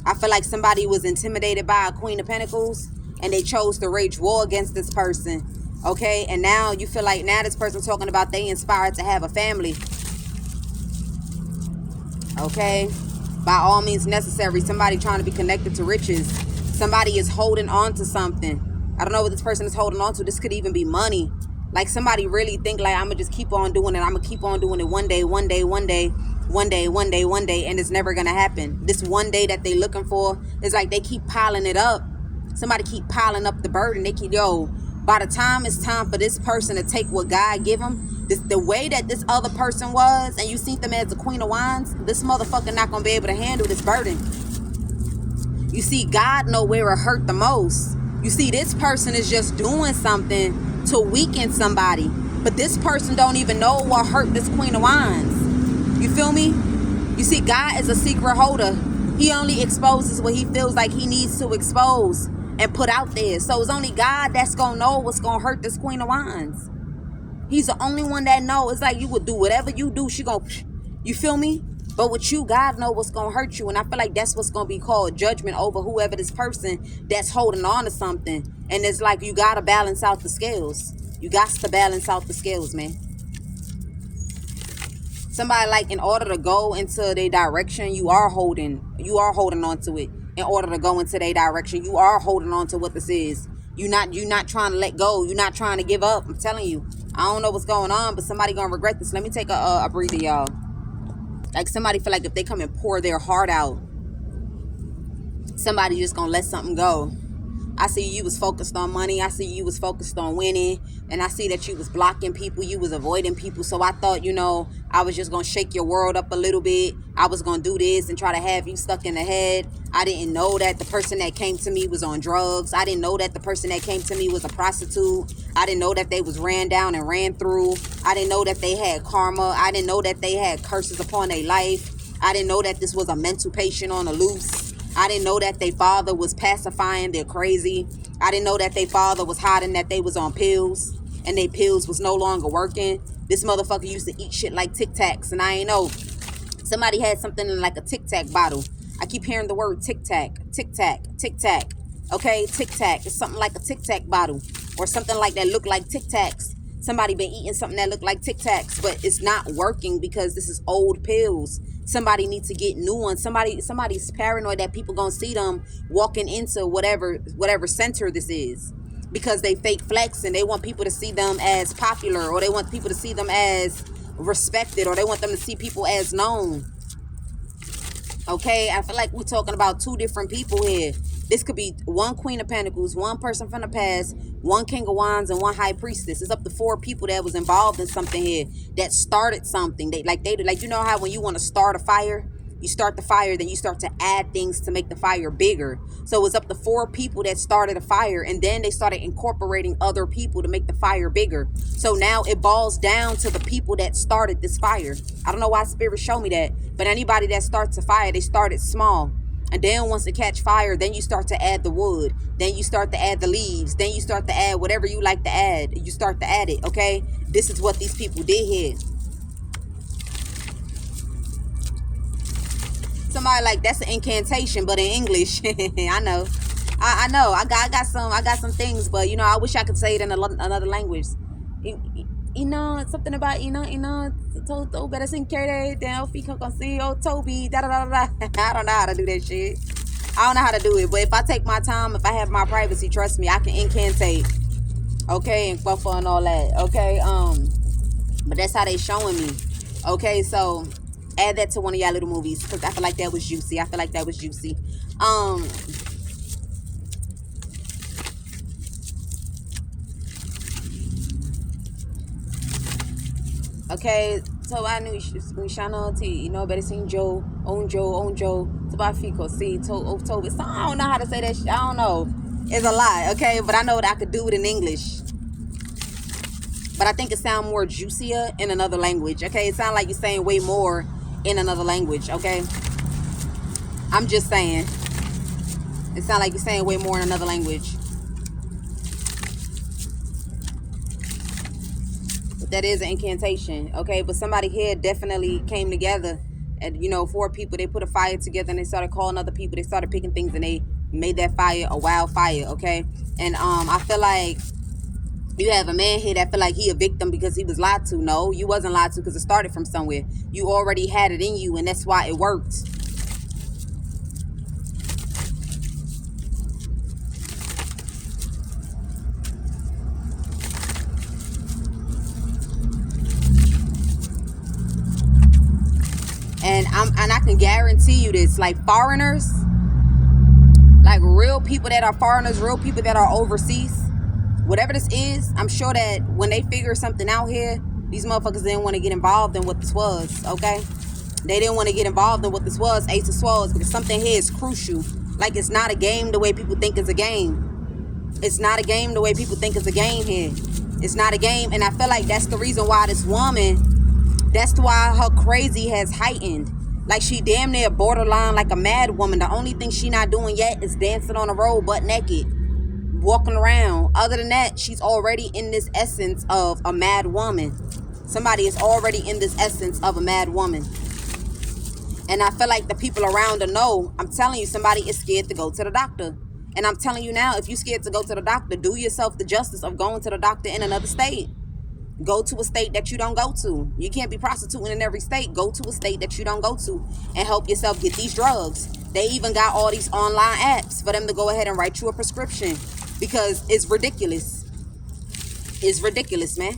[SPEAKER 1] I feel like somebody was intimidated by a Queen of Pentacles and they chose to wage war against this person. Okay, and now you feel like now this person talking about they inspired to have a family. Okay, by all means necessary, somebody trying to be connected to riches. Somebody is holding on to something. I don't know what this person is holding on to. This could even be money. Like somebody really think like, I'm gonna just keep on doing it. I'm gonna keep on doing it one day, and it's never gonna happen. This one day that they looking for is like they keep piling it up. Somebody keep piling up the burden. They keep, by the time it's time for this person to take what God give them, the way that this other person was, and you see them as the Queen of Wands, this motherfucker not gonna be able to handle this burden. You see, God know where it hurt the most. You see, this person is just doing something to weaken somebody, but this person don't even know what hurt this Queen of Wands. You feel me? You see, God is a secret holder. He only exposes what he feels like he needs to expose and put out there. So it's only God that's gonna know what's gonna hurt this Queen of Wands. He's the only one that knows. It's like you would do whatever you do, she gonna, you feel me? But with you, God know what's gonna hurt you. And I feel like that's what's gonna be called judgment over whoever this person that's holding on to something. And it's like you gotta balance out the scales. You got to balance out the scales, man. Somebody like, in order to go into their direction, you are holding on to it. In order to go into their direction, you are holding on to what this is. You're not trying to let go. You're not trying to give up. I'm telling you. I don't know what's going on, but somebody gonna regret this. Let me take a breather, y'all. Like somebody feel like if they come and pour their heart out, somebody just gonna let something go. I see you was focused on money. I see you was focused on winning. And I see that you was blocking people. You was avoiding people. So I thought, I was just going to shake your world up a little bit. I was going to do this and try to have you stuck in the head. I didn't know that the person that came to me was on drugs. I didn't know that the person that came to me was a prostitute. I didn't know that they was ran down and ran through. I didn't know that they had karma. I didn't know that they had curses upon their life. I didn't know that this was a mental patient on the loose. I didn't know that their father was pacifying their crazy. I didn't know that their father was hiding that they was on pills and their pills was no longer working. This motherfucker used to eat shit like Tic Tacs, and I ain't know. Somebody had something in like a Tic Tac bottle. I keep hearing the word Tic Tac, Tic Tac, Tic Tac. Okay, Tic Tac. It's something like a Tic Tac bottle or something like that look like Tic Tacs. Somebody been eating something that look like Tic Tacs, but it's not working because this is old pills. Somebody needs to get new ones. Somebody's paranoid that people gonna see them walking into whatever center this is, because they fake flex and they want people to see them as popular, or they want people to see them as respected, or they want them to see people as known. Okay, I feel like we're talking about two different people here. This could be one Queen of Pentacles, one person from the past, one King of Wands, and one High Priestess. It's up to 4 people that was involved in something here, that started something. They you know how when you want to start a fire, you start the fire, then you start to add things to make the fire bigger. So it's up to 4 people that started a fire, and then they started incorporating other people to make the fire bigger. So now it boils down to the people that started this fire. I don't know why Spirit showed me that, but anybody that starts a fire, they started small. And then once it catch fire, then you start to add the wood. Then you start to add the leaves. Then you start to add whatever you like to add. You start to add it, okay? This is what these people did here. Somebody like, that's an incantation, but in English. I know. I know. I got some things, but I wish I could say it in another language. It's something about to better sing Kerde, then Ofi can see Toby, da da da da. I don't know how to do that shit. I don't know how to do it, but if I take my time, if I have my privacy, trust me, I can incantate, okay, and fuffle and all that, okay. But that's how they showing me, okay. So add that to one of y'all little movies, because I feel like that was juicy. I feel like that was juicy. Okay, so I knew Shana T, you know, better seen Joe, on Joe, Tabafico, see, Toby. So I don't know how to say that shit. I don't know. It's a lot, okay? But I know that I could do it in English. But I think it sounds more juicier in another language, okay? It sounds like you're saying way more in another language, okay? I'm just saying. It sounds like you're saying way more in another language. That is an incantation, okay? But somebody here definitely came together, and, you know, 4 people, they put a fire together and they started calling other people. They started picking things and they made that fire a wildfire, okay? And I feel like you have a man here that feel like he a victim because he was lied to. No, you wasn't lied to, because it started from somewhere. You already had it in you, and that's why it worked. And I can guarantee you this, like foreigners, like real people that are foreigners, real people that are overseas, whatever this is, I'm sure that when they figure something out here, these motherfuckers didn't want to get involved in what this was, okay? They didn't want to get involved in what this was, Ace of Swords, because something here is crucial. Like, it's not a game the way people think it's a game. It's not a game the way people think it's a game here. It's not a game, and I feel like that's the reason why this woman, that's why her crazy has heightened. Like, she damn near borderline like a mad woman. The only thing she not doing yet is dancing on the road butt naked, walking around. Other than that, she's already in this essence of a mad woman. Somebody is already in this essence of a mad woman. And I feel like the people around her know. I'm telling you, somebody is scared to go to the doctor. And I'm telling you now, if you're scared to go to the doctor, do yourself the justice of going to the doctor in another state. Go to a state that you don't go to. You can't be prostituting in every state. Go to a state that you don't go to and help yourself get these drugs. They even got all these online apps for them to go ahead and write you a prescription, because it's ridiculous. It's ridiculous, man.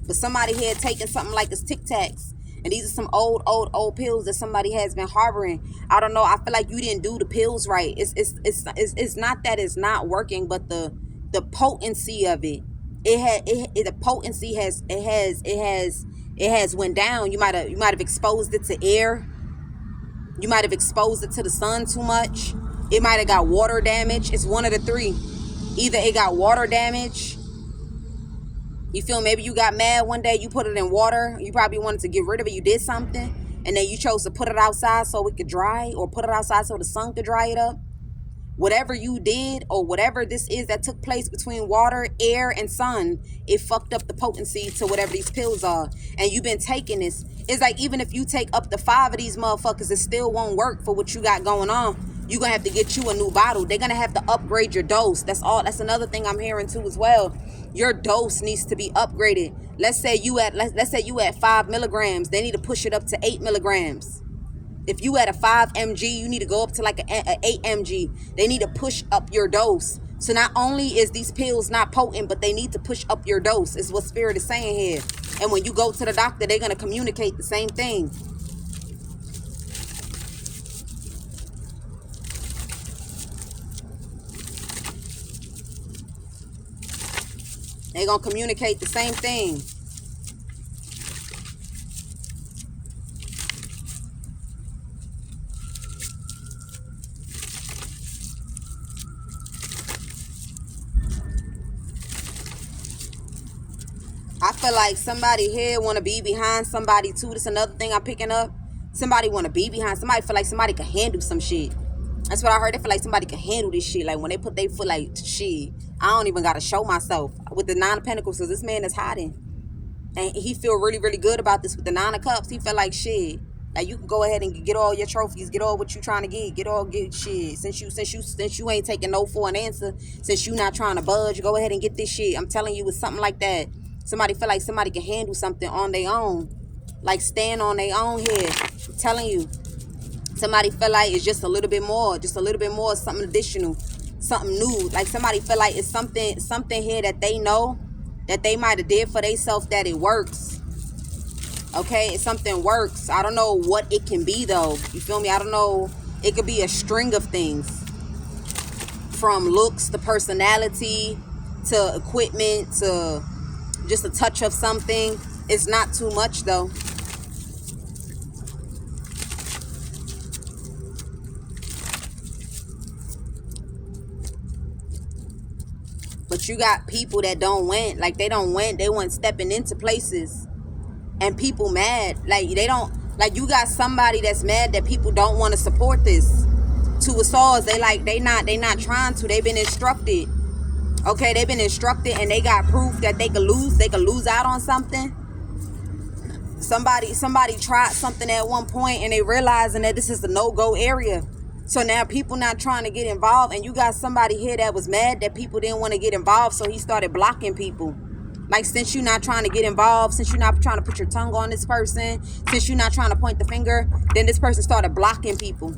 [SPEAKER 1] But somebody here taking something like this Tic Tacs, and these are some old pills that somebody has been harboring. I don't know. I feel like you didn't do the pills right. It's not that it's not working, but the potency of it. The potency has went down. You might have exposed it to air. You might have exposed it to the sun too much. It might have got water damage. It's one of the 3. Either it got water damage. You feel, maybe you got mad one day, you put it in water, you probably wanted to get rid of it, you did something, and then you chose to put it outside so it could dry, or put it outside so the sun could dry it up. Whatever you did, or whatever this is that took place between water, air, and sun, it fucked up the potency to whatever these pills are. And you've been taking this. It's like, even if you take up to 5 of these motherfuckers, it still won't work for what you got going on. You're going to have to get you a new bottle. They're going to have to upgrade your dose. That's all. That's another thing I'm hearing too as well. Your dose needs to be upgraded. Let's say you at 5 milligrams. They need to push it up to 8 milligrams. If you at a 5 mg, you need to go up to like a 8 mg. They need to push up your dose. So not only is these pills not potent, but they need to push up your dose, is what Spirit is saying here. And when you go to the doctor, they're going to communicate the same thing. They're going to communicate the same thing. I feel like somebody here want to be behind somebody too. That's another thing I'm picking up. Somebody want to be behind somebody. Feel like somebody can handle some shit. That's what I heard. They feel like somebody can handle this shit. Like when they put their foot, like, shit, I don't even got to show myself. With the 9 of Pentacles, because this man is hiding. And he feel really, really good about this with the 9 of Cups. He feel like, shit, like, you can go ahead and get all your trophies. Get all what you trying to get. Get shit. Since you ain't taking no for an answer. Since you not trying to budge, go ahead and get this shit. I'm telling you, it's something like that. Somebody feel like somebody can handle something on their own. Like, stand on their own here. I'm telling you. Somebody feel like it's just a little bit more, something additional, something new. Like somebody feel like it's something here that they know that they might have did for themselves that it works. Okay, if something works, I don't know what it can be though. You feel me? I don't know. It could be a string of things, from looks to personality to equipment to just a touch of something. It's not too much though. But you got people that don't went, like they weren't stepping into places, and people mad, like they don't, like you got somebody that's mad that people don't want to support this to a source. They not trying to. They've been instructed. Okay, they've been instructed, and they got proof that they could lose out on something. Somebody tried something at one point, and they realizing that this is the no-go area. So now people not trying to get involved, and you got somebody here that was mad that people didn't want to get involved, so he started blocking people. Like, since you're not trying to get involved, since you're not trying to put your tongue on this person, since you're not trying to point the finger, then this person started blocking people.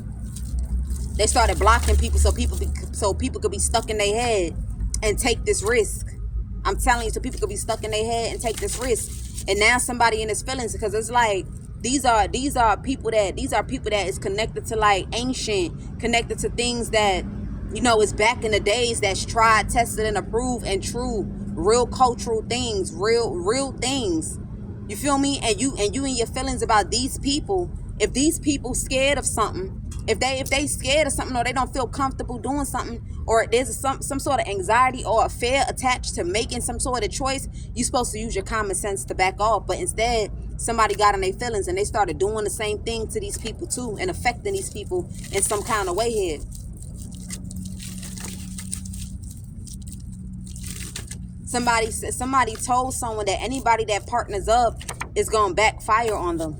[SPEAKER 1] They started blocking people so people could be stuck in their head and take this risk. I'm telling you, so people could be stuck in their head and take this risk. And now somebody in his feelings, because it's like these are people that is connected to like ancient, connected to things that, you know, is back in the days, that's tried, tested, and approved, and true, real cultural things, real things. You feel me? And you and your feelings about these people. If these people scared of something, if they scared of something, or they don't feel comfortable doing something, or there's some sort of anxiety or a fear attached to making some sort of choice, you're supposed to use your common sense to back off. But instead, somebody got in their feelings and they started doing the same thing to these people too, and affecting these people in some kind of way here. Somebody told someone that anybody that partners up is gonna backfire on them.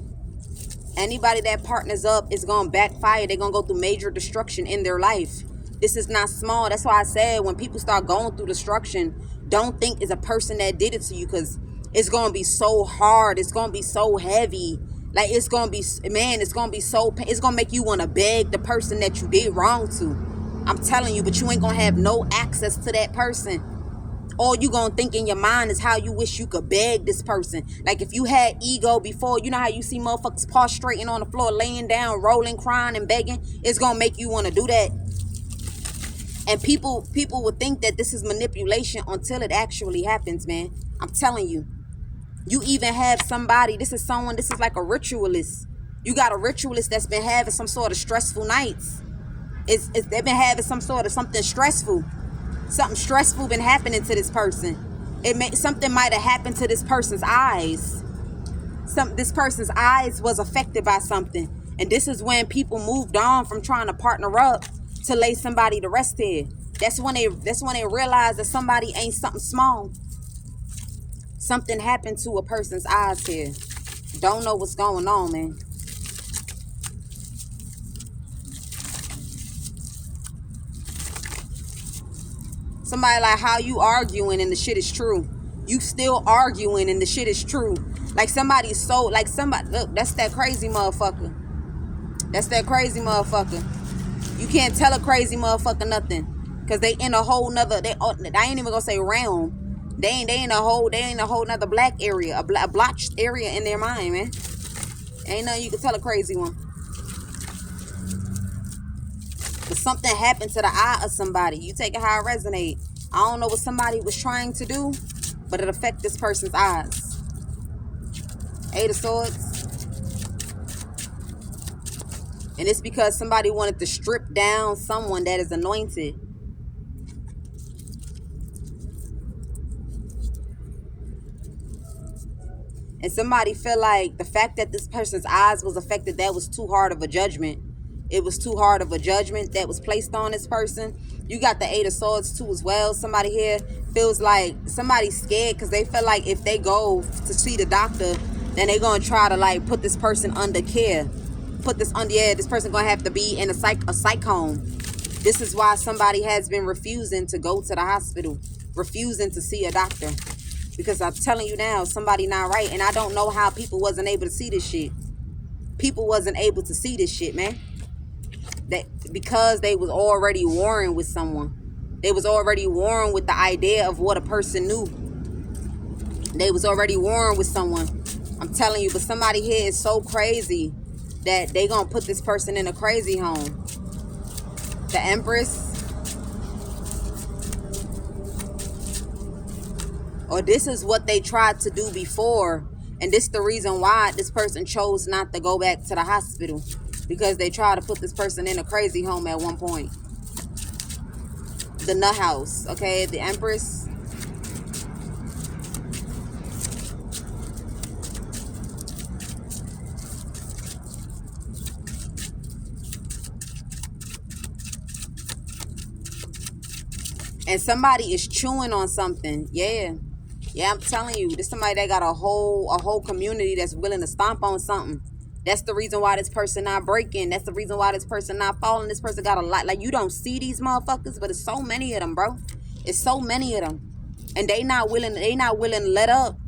[SPEAKER 1] Anybody that partners up is gonna backfire. They're gonna go through major destruction in their life. This is not small. That's why I said, when people start going through destruction, don't think it's a person that did it to you, because it's gonna be so hard. It's gonna be so heavy. Like, it's gonna be, man, it's gonna be so, it's gonna make you want to beg the person that you did wrong to. I'm telling you, but you ain't gonna have no access to that person. All you gonna think in your mind is how you wish you could beg this person. Like, if you had ego before, you know how you see motherfuckers prostrating on the floor, laying down, rolling, crying, and begging? It's gonna make you want to do that. And people would think that this is manipulation until it actually happens, man. I'm telling you. You even have somebody, this is like a ritualist. You got a ritualist that's been having some sort of stressful nights. They've been having something stressful. Something stressful been happening to this person. Something might have happened to this person's eyes. This person's eyes was affected by something. And this is when people moved on from trying to partner up to lay somebody to rest here. That's when they realize that somebody ain't something small. Something happened to a person's eyes here. Don't know what's going on, man. Somebody like, how you arguing and the shit is true? You still arguing and the shit is true. Like, somebody, look, that's that crazy motherfucker. That's that crazy motherfucker. You can't tell a crazy motherfucker nothing, because they in a whole nother, I ain't even gonna say realm. They in a whole nother black area, a blotched area in their mind, man. Ain't nothing you can tell a crazy one. But something happened to the eye of somebody. You take it how it resonate. I don't know what somebody was trying to do, but it affected this person's eyes. Eight of Swords. And it's because somebody wanted to strip down someone that is anointed. And somebody feel like the fact that this person's eyes was affected, that was too hard of a judgment. It was too hard of a judgment that was placed on this person. You got the Eight of Swords too as well. Somebody here feels like somebody's scared because they feel like if they go to see the doctor, then they're going to try to like put this person under care. This person going to have to be in a psych home. This is why somebody has been refusing to go to the hospital, refusing to see a doctor. Because I'm telling you now, somebody not right. And I don't know how people wasn't able to see this shit. People wasn't able to see this shit, man. because they was already warring with someone. They was already warring with the idea of what a person knew. They was already warring with someone. I'm telling you, but somebody here is so crazy that they gonna put this person in a crazy home. The Empress. Or this is what they tried to do before. And this is the reason why this person chose not to go back to the hospital. Because they tried to put this person in a crazy home at one point. The nut house, okay? The Empress. And somebody is chewing on something. Yeah. Yeah, I'm telling you, this somebody that got a whole community that's willing to stomp on something. That's the reason why this person not breaking. That's the reason why this person not falling. This person got a lot. Like, you don't see these motherfuckers, but it's so many of them, bro. It's so many of them. And they not willing to let up.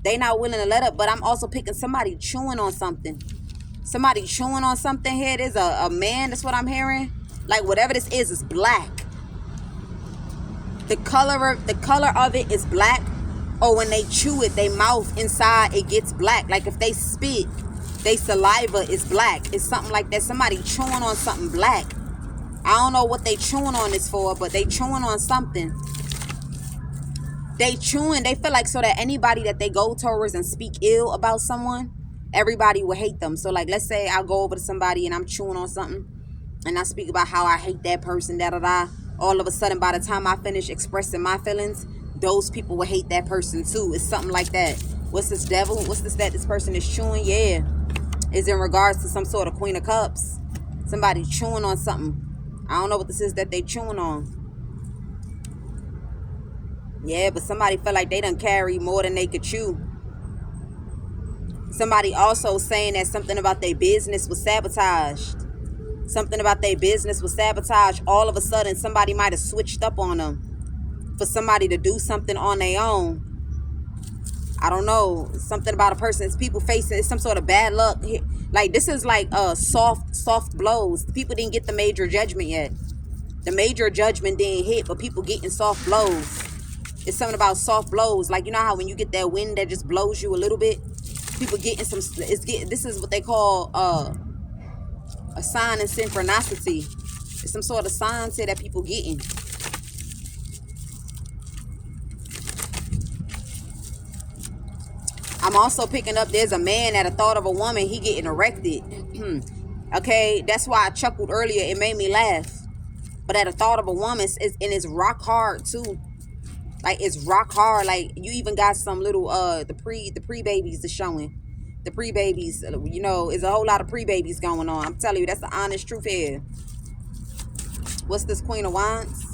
[SPEAKER 1] They not willing to let up. But I'm also picking somebody chewing on something. Somebody chewing on something here. There's a man, that's what I'm hearing. Like, whatever this is black. The color of it is black. Or when they chew it, their mouth inside, it gets black. Like if they spit, their saliva is black. It's something like that. Somebody chewing on something black. I don't know what they chewing on this for, but they chewing on something. They chewing. They feel like so that anybody that they go towards and speak ill about someone, everybody will hate them. So like, let's say I go over to somebody and I'm chewing on something. And I speak about how I hate that person, da-da-da. All of a sudden, by the time I finish expressing my feelings, those people will hate that person too. It's something like that. What's this devil? What's this that this person is chewing? Yeah. It's in regards to some sort of Queen of Cups. Somebody chewing on something. I don't know what this is that they chewing on. Yeah, but somebody felt like they done carry more than they could chew. Somebody also saying that something about their business was sabotaged. Something about their business was sabotaged. All of a sudden, somebody might have switched up on them for somebody to do something on their own. I don't know. Something about a person. It's people facing some sort of bad luck. Like, this is like soft blows. People didn't get the major judgment yet. The major judgment didn't hit, but people getting soft blows. It's something about soft blows. Like, you know how when you get that wind that just blows you a little bit? People getting some... This is what they call... a sign in synchronicity. It's some sort of signs here that people getting. I'm also picking up there's a man at the thought of a woman, he getting erected. Okay, that's why I chuckled earlier. It made me laugh. But at the thought of a woman, it's rock hard too. Like, it's rock hard. Like, you even got some little the pre babies that's showing. The pre-babies, you know, is a whole lot of pre-babies going on. I'm telling you, that's the honest truth here. What's this Queen of Wands?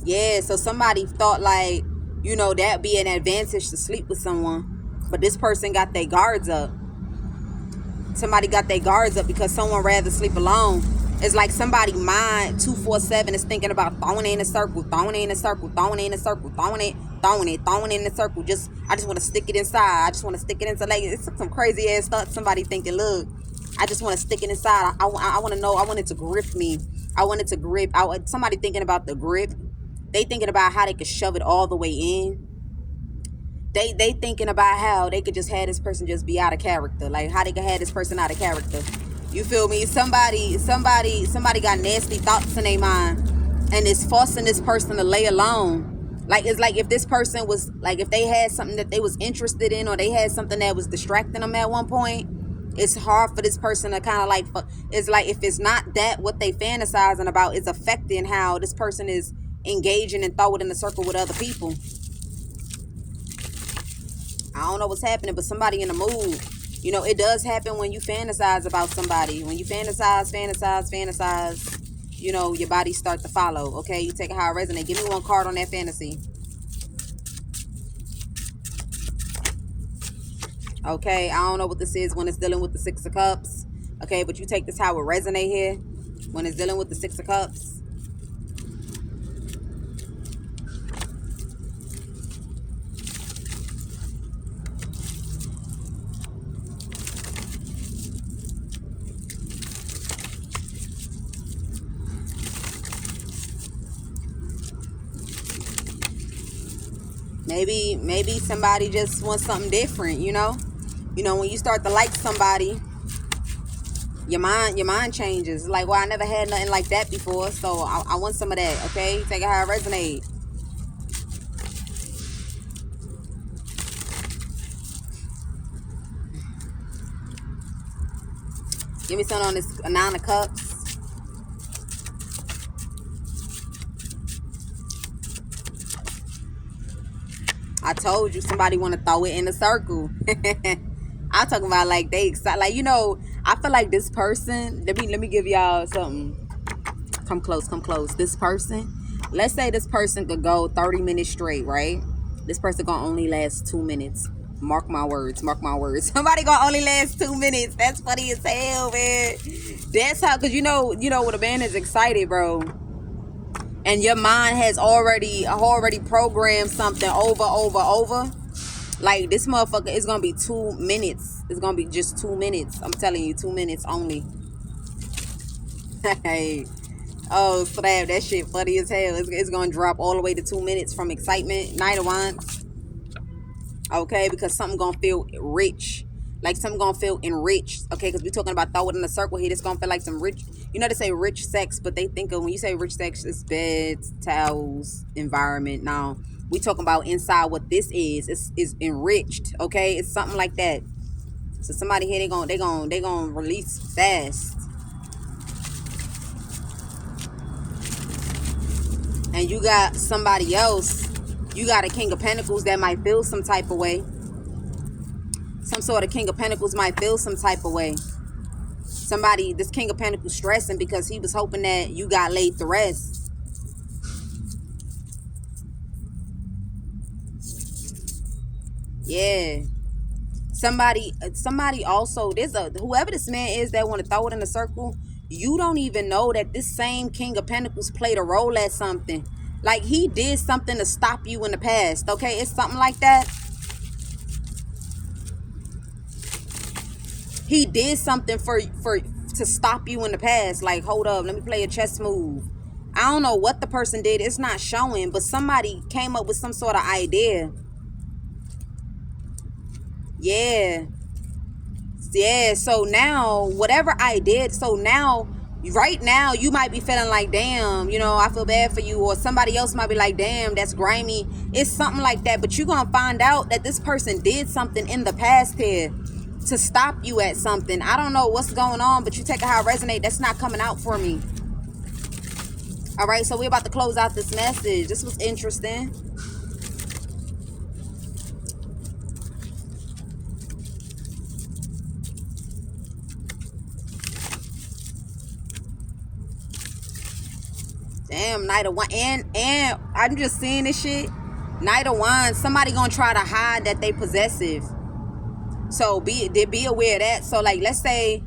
[SPEAKER 1] Yeah, so somebody thought like, you know, that'd be an advantage to sleep with someone. But this person got their guards up. Somebody got their guards up because someone rather sleep alone. It's like somebody mind 247 is thinking about throwing it in a circle, throwing it in a circle, throwing it in a circle, throwing it in a circle. I just want to stick it inside. I just want to stick it inside. Like, it's some crazy ass stuff. Somebody thinking, look, I just want to stick it inside. I want to know. I want it to grip me. I want it to grip. Somebody thinking about the grip. They thinking about how they could shove it all the way in. They thinking about how they could just have this person just be out of character. Like, how they could have this person out of character. You feel me? Somebody got nasty thoughts in their mind and is forcing this person to lay alone. Like, it's like if this person was, like, if they had something that they was interested in or they had something that was distracting them at one point, it's hard for this person to kind of like, it's like if it's not that what they fantasizing about is affecting how this person is engaging and throw it in a circle with other people. I don't know what's happening, but somebody in the mood. You know, it does happen when you fantasize about somebody. When you fantasize, you know, your body start to follow. Okay, you take it how it resonates. Give me one card on that fantasy. Okay, I don't know what this is when it's dealing with the Six of Cups. Okay, but you take this how it resonates here. When it's dealing with the Six of Cups. Maybe somebody just wants something different, you know? You know, when you start to like somebody, your mind changes. Like, well, I never had nothing like that before, so I want some of that, okay? Take it how it resonates. Give me something on this Nine of Cups. I told you somebody want to throw it in a circle. I'm talking about like they excited. Like, you know, I feel like this person. Let me give y'all something. Come close, come close. This person. Let's say this person could go 30 minutes straight, right? This person gonna only last 2 minutes. Mark my words. Mark my words. Somebody gonna only last 2 minutes. That's funny as hell, man. That's how. Cause you know when a man is excited, bro. And your mind has already programmed something over. Like, this motherfucker is gonna be 2 minutes. It's gonna be just 2 minutes. I'm telling you, 2 minutes only. Hey, oh snap, that shit funny as hell. It's gonna drop all the way to 2 minutes from excitement. Knight of Wands. Okay, because something gonna feel rich. Like, something gonna feel enriched. Okay, because we're talking about throw it in a circle here. It's gonna feel like some rich. You know, they say rich sex, but they think of, when you say rich sex, it's beds, towels, environment. Now, we talking about inside what this is enriched. Okay, it's something like that. So somebody here, they gonna release fast. And you got somebody else. You got a King of Pentacles that might feel some type of way. Some sort of King of Pentacles might feel some type of way. Somebody, this King of Pentacles stressing because he was hoping that you got laid to rest. Yeah. Somebody also, whoever this man is that want to throw it in a circle, you don't even know that this same King of Pentacles played a role at something. Like, he did something to stop you in the past, okay? It's something like that. He did something to stop you in the past. Like, hold up, let me play a chess move. I don't know what the person did. It's not showing, but somebody came up with some sort of idea. Yeah. Yeah, so now, whatever I did, so now, right now, you might be feeling like, damn, you know, I feel bad for you. Or somebody else might be like, damn, that's grimy. It's something like that. But you're going to find out that this person did something in the past here to stop you at something. I don't know what's going on, but you take it how it resonates. That's not coming out for me. All right, so we're about to close out this message. This was interesting. Damn, Knight of Wands. And I'm just seeing this shit. Knight of Wands. Somebody gonna try to hide that they possessive. So be aware of that. So, like, let's say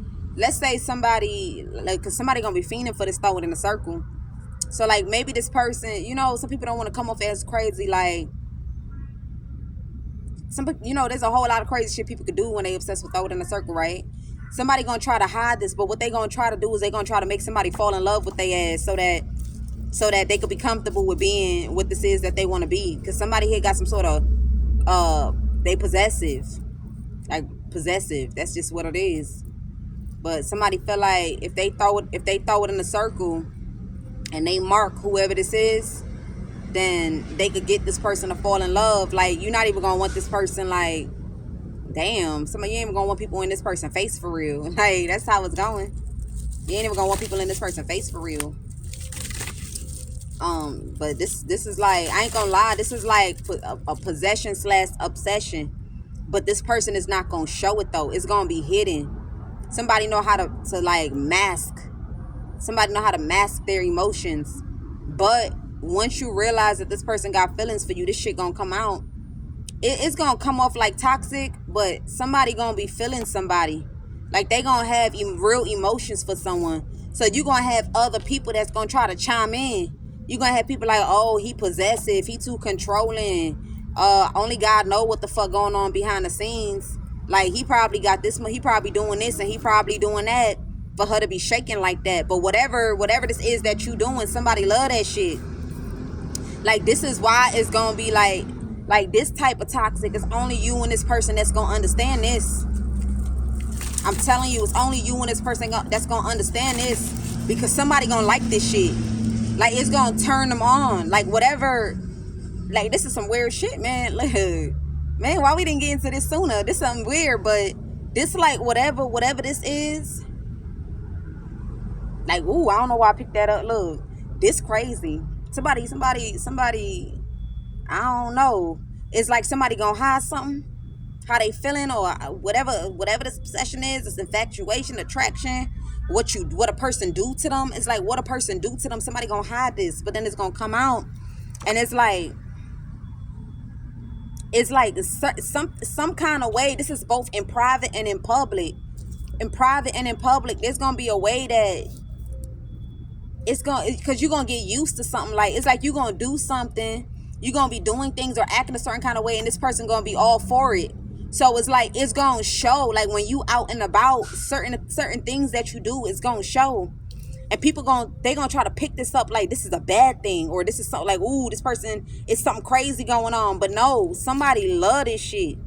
[SPEAKER 1] somebody, like, cause somebody gonna be fiending for this throw it in a circle. So, like, maybe this person, you know, some people don't want to come off as crazy. Like, you know, there's a whole lot of crazy shit people could do when they obsessed with throw it in a circle, right? Somebody gonna try to hide this, but what they gonna try to do is they gonna try to make somebody fall in love with their ass so that they could be comfortable with being what this is that they want to be. Because somebody here got some sort of they possessive. Like, possessive. That's just what it is. But somebody feel like if they throw it in a circle and they mark whoever this is, then they could get this person to fall in love. Like, you're not even gonna want this person, like, damn, you ain't even gonna want people in this person's face for real. Like, that's how it's going. You ain't even gonna want people in this person's face for real. But this is like, I ain't gonna lie, this is like a possession / obsession. But this person is not gonna show it though. It's gonna be hidden. Somebody know how to like mask. Somebody know how to mask their emotions. But once you realize that this person got feelings for you, this shit gonna come out. It's gonna come off like toxic, but somebody gonna be feeling somebody. Like, they gonna have real emotions for someone. So you gonna have other people that's gonna try to chime in. You gonna have people like, oh, he possessive, he too controlling. Only God know what the fuck going on behind the scenes. Like, he probably got this, he probably doing this, and he probably doing that for her to be shaking like that. But whatever this is that you doing, somebody love that shit. Like, this is why it's gonna be like, Like, this type of toxic is only you and this person that's gonna understand this. I'm telling you, it's only you and this person that's gonna understand this, because somebody gonna like this shit. Like, it's gonna turn them on. Like, whatever. Like, this is some weird shit, man. Look, man, why we didn't get into this sooner? This is something weird, but this, like, whatever this is. Like, ooh, I don't know why I picked that up. Look, this crazy. Somebody, I don't know. It's like somebody gonna hide something. How they feeling, or whatever this obsession is. It's infatuation, attraction, what a person do to them. It's like what a person do to them. Somebody gonna hide this, but then it's gonna come out, and it's like some kind of way. This is both in private and in public. In private and in public, there's gonna be a way that it's gonna, because you're gonna get used to something. Like, it's like you're gonna do something, you're gonna be doing things or acting a certain kind of way, and this person gonna be all for it. So it's like, it's gonna show. Like, when you out and about, certain things that you do, it's gonna show. And people they gonna try to pick this up like this is a bad thing, or this is something like, ooh, this person is something crazy going on. But no, somebody love this shit.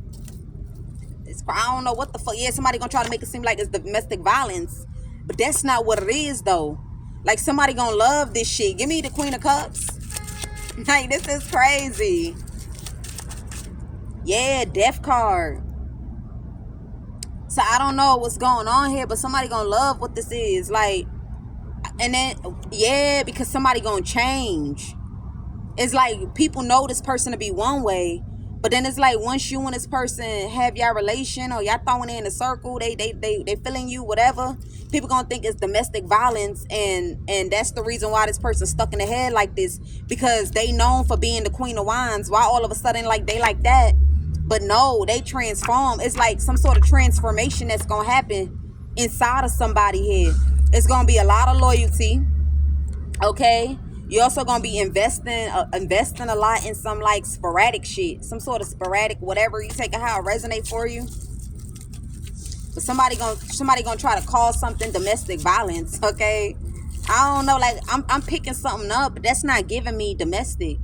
[SPEAKER 1] I don't know what the fuck. Yeah, somebody gonna try to make it seem like it's domestic violence, but that's not what it is though. Like, somebody gonna love this shit. Give me the Queen of Cups. Like, this is crazy. Yeah, death card. So I don't know what's going on here, but somebody gonna love what this is. Like, and then, yeah, because somebody gonna change. It's like people know this person to be one way, but then it's like once you and this person have your relation, or y'all throwing it in a circle, they feeling you, whatever, people gonna think it's domestic violence, and that's the reason why this person's stuck in the head like this, because they known for being the Queen of Wands. Why all of a sudden, like, they like that? But no, they transform. It's like some sort of transformation that's gonna happen inside of somebody here. It's gonna be a lot of loyalty. Okay, you're also gonna be investing a lot in some, like, sporadic shit, some sort of sporadic whatever. You take it how it resonates for you. But somebody gonna try to call something domestic violence. Okay, I don't know. Like, I'm picking something up, but that's not giving me domestic.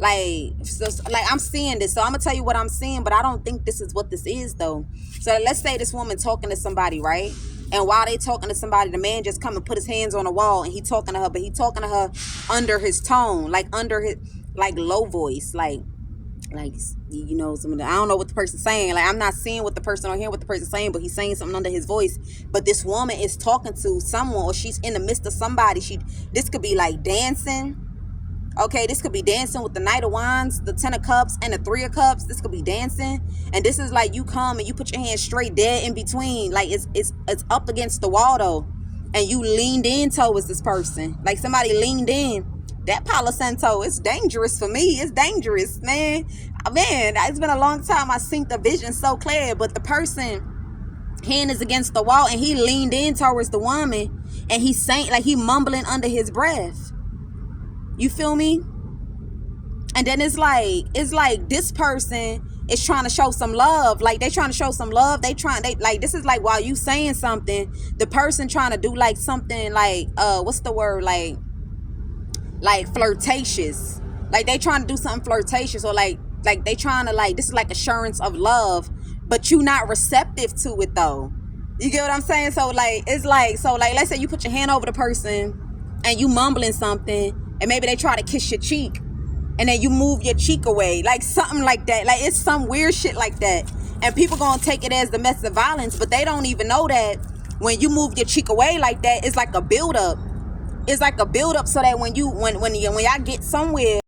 [SPEAKER 1] Like, so, like, I'm seeing this, so I'm gonna tell you what I'm seeing, but I don't think this is what this is though. So let's say this woman talking to somebody, right? And while they talking to somebody, the man just come and put his hands on the wall, and he talking to her, but he talking to her under his tone, like under his, like, low voice, like you know, some of the, I don't know what the person's saying. Like, I'm not seeing what the person or hearing what the person's saying, but he's saying something under his voice. But this woman is talking to someone, or she's in the midst of somebody. This could be like dancing. Okay, this could be dancing with the Knight of Wands, the Ten of Cups, and the Three of Cups. This could be dancing, and this is like you come and you put your hands straight dead in between, like it's up against the wall though, and you leaned in towards this person, like somebody leaned in. That Palo Santo, it's dangerous for me. It's dangerous, man. Man, it's been a long time I seen the vision so clear, but the person hand is against the wall, and he leaned in towards the woman, and he's saying, like, he mumbling under his breath. You feel me? And then it's like this person is trying to show some love. Like, they trying to show some love. They like, this is like, while you saying something, the person trying to do like something like, what's the word? Like flirtatious. Like, they trying to do something flirtatious, or like they trying to, like, this is like assurance of love, but you not receptive to it though. You get what I'm saying? So like, it's like, so like, let's say you put your hand over the person and you mumbling something, and maybe they try to kiss your cheek, and then you move your cheek away, like something like that. Like, it's some weird shit like that, and people gonna take it as domestic violence, but they don't even know that when you move your cheek away like that, it's like a build up. It's like a build up, so that when y'all get somewhere,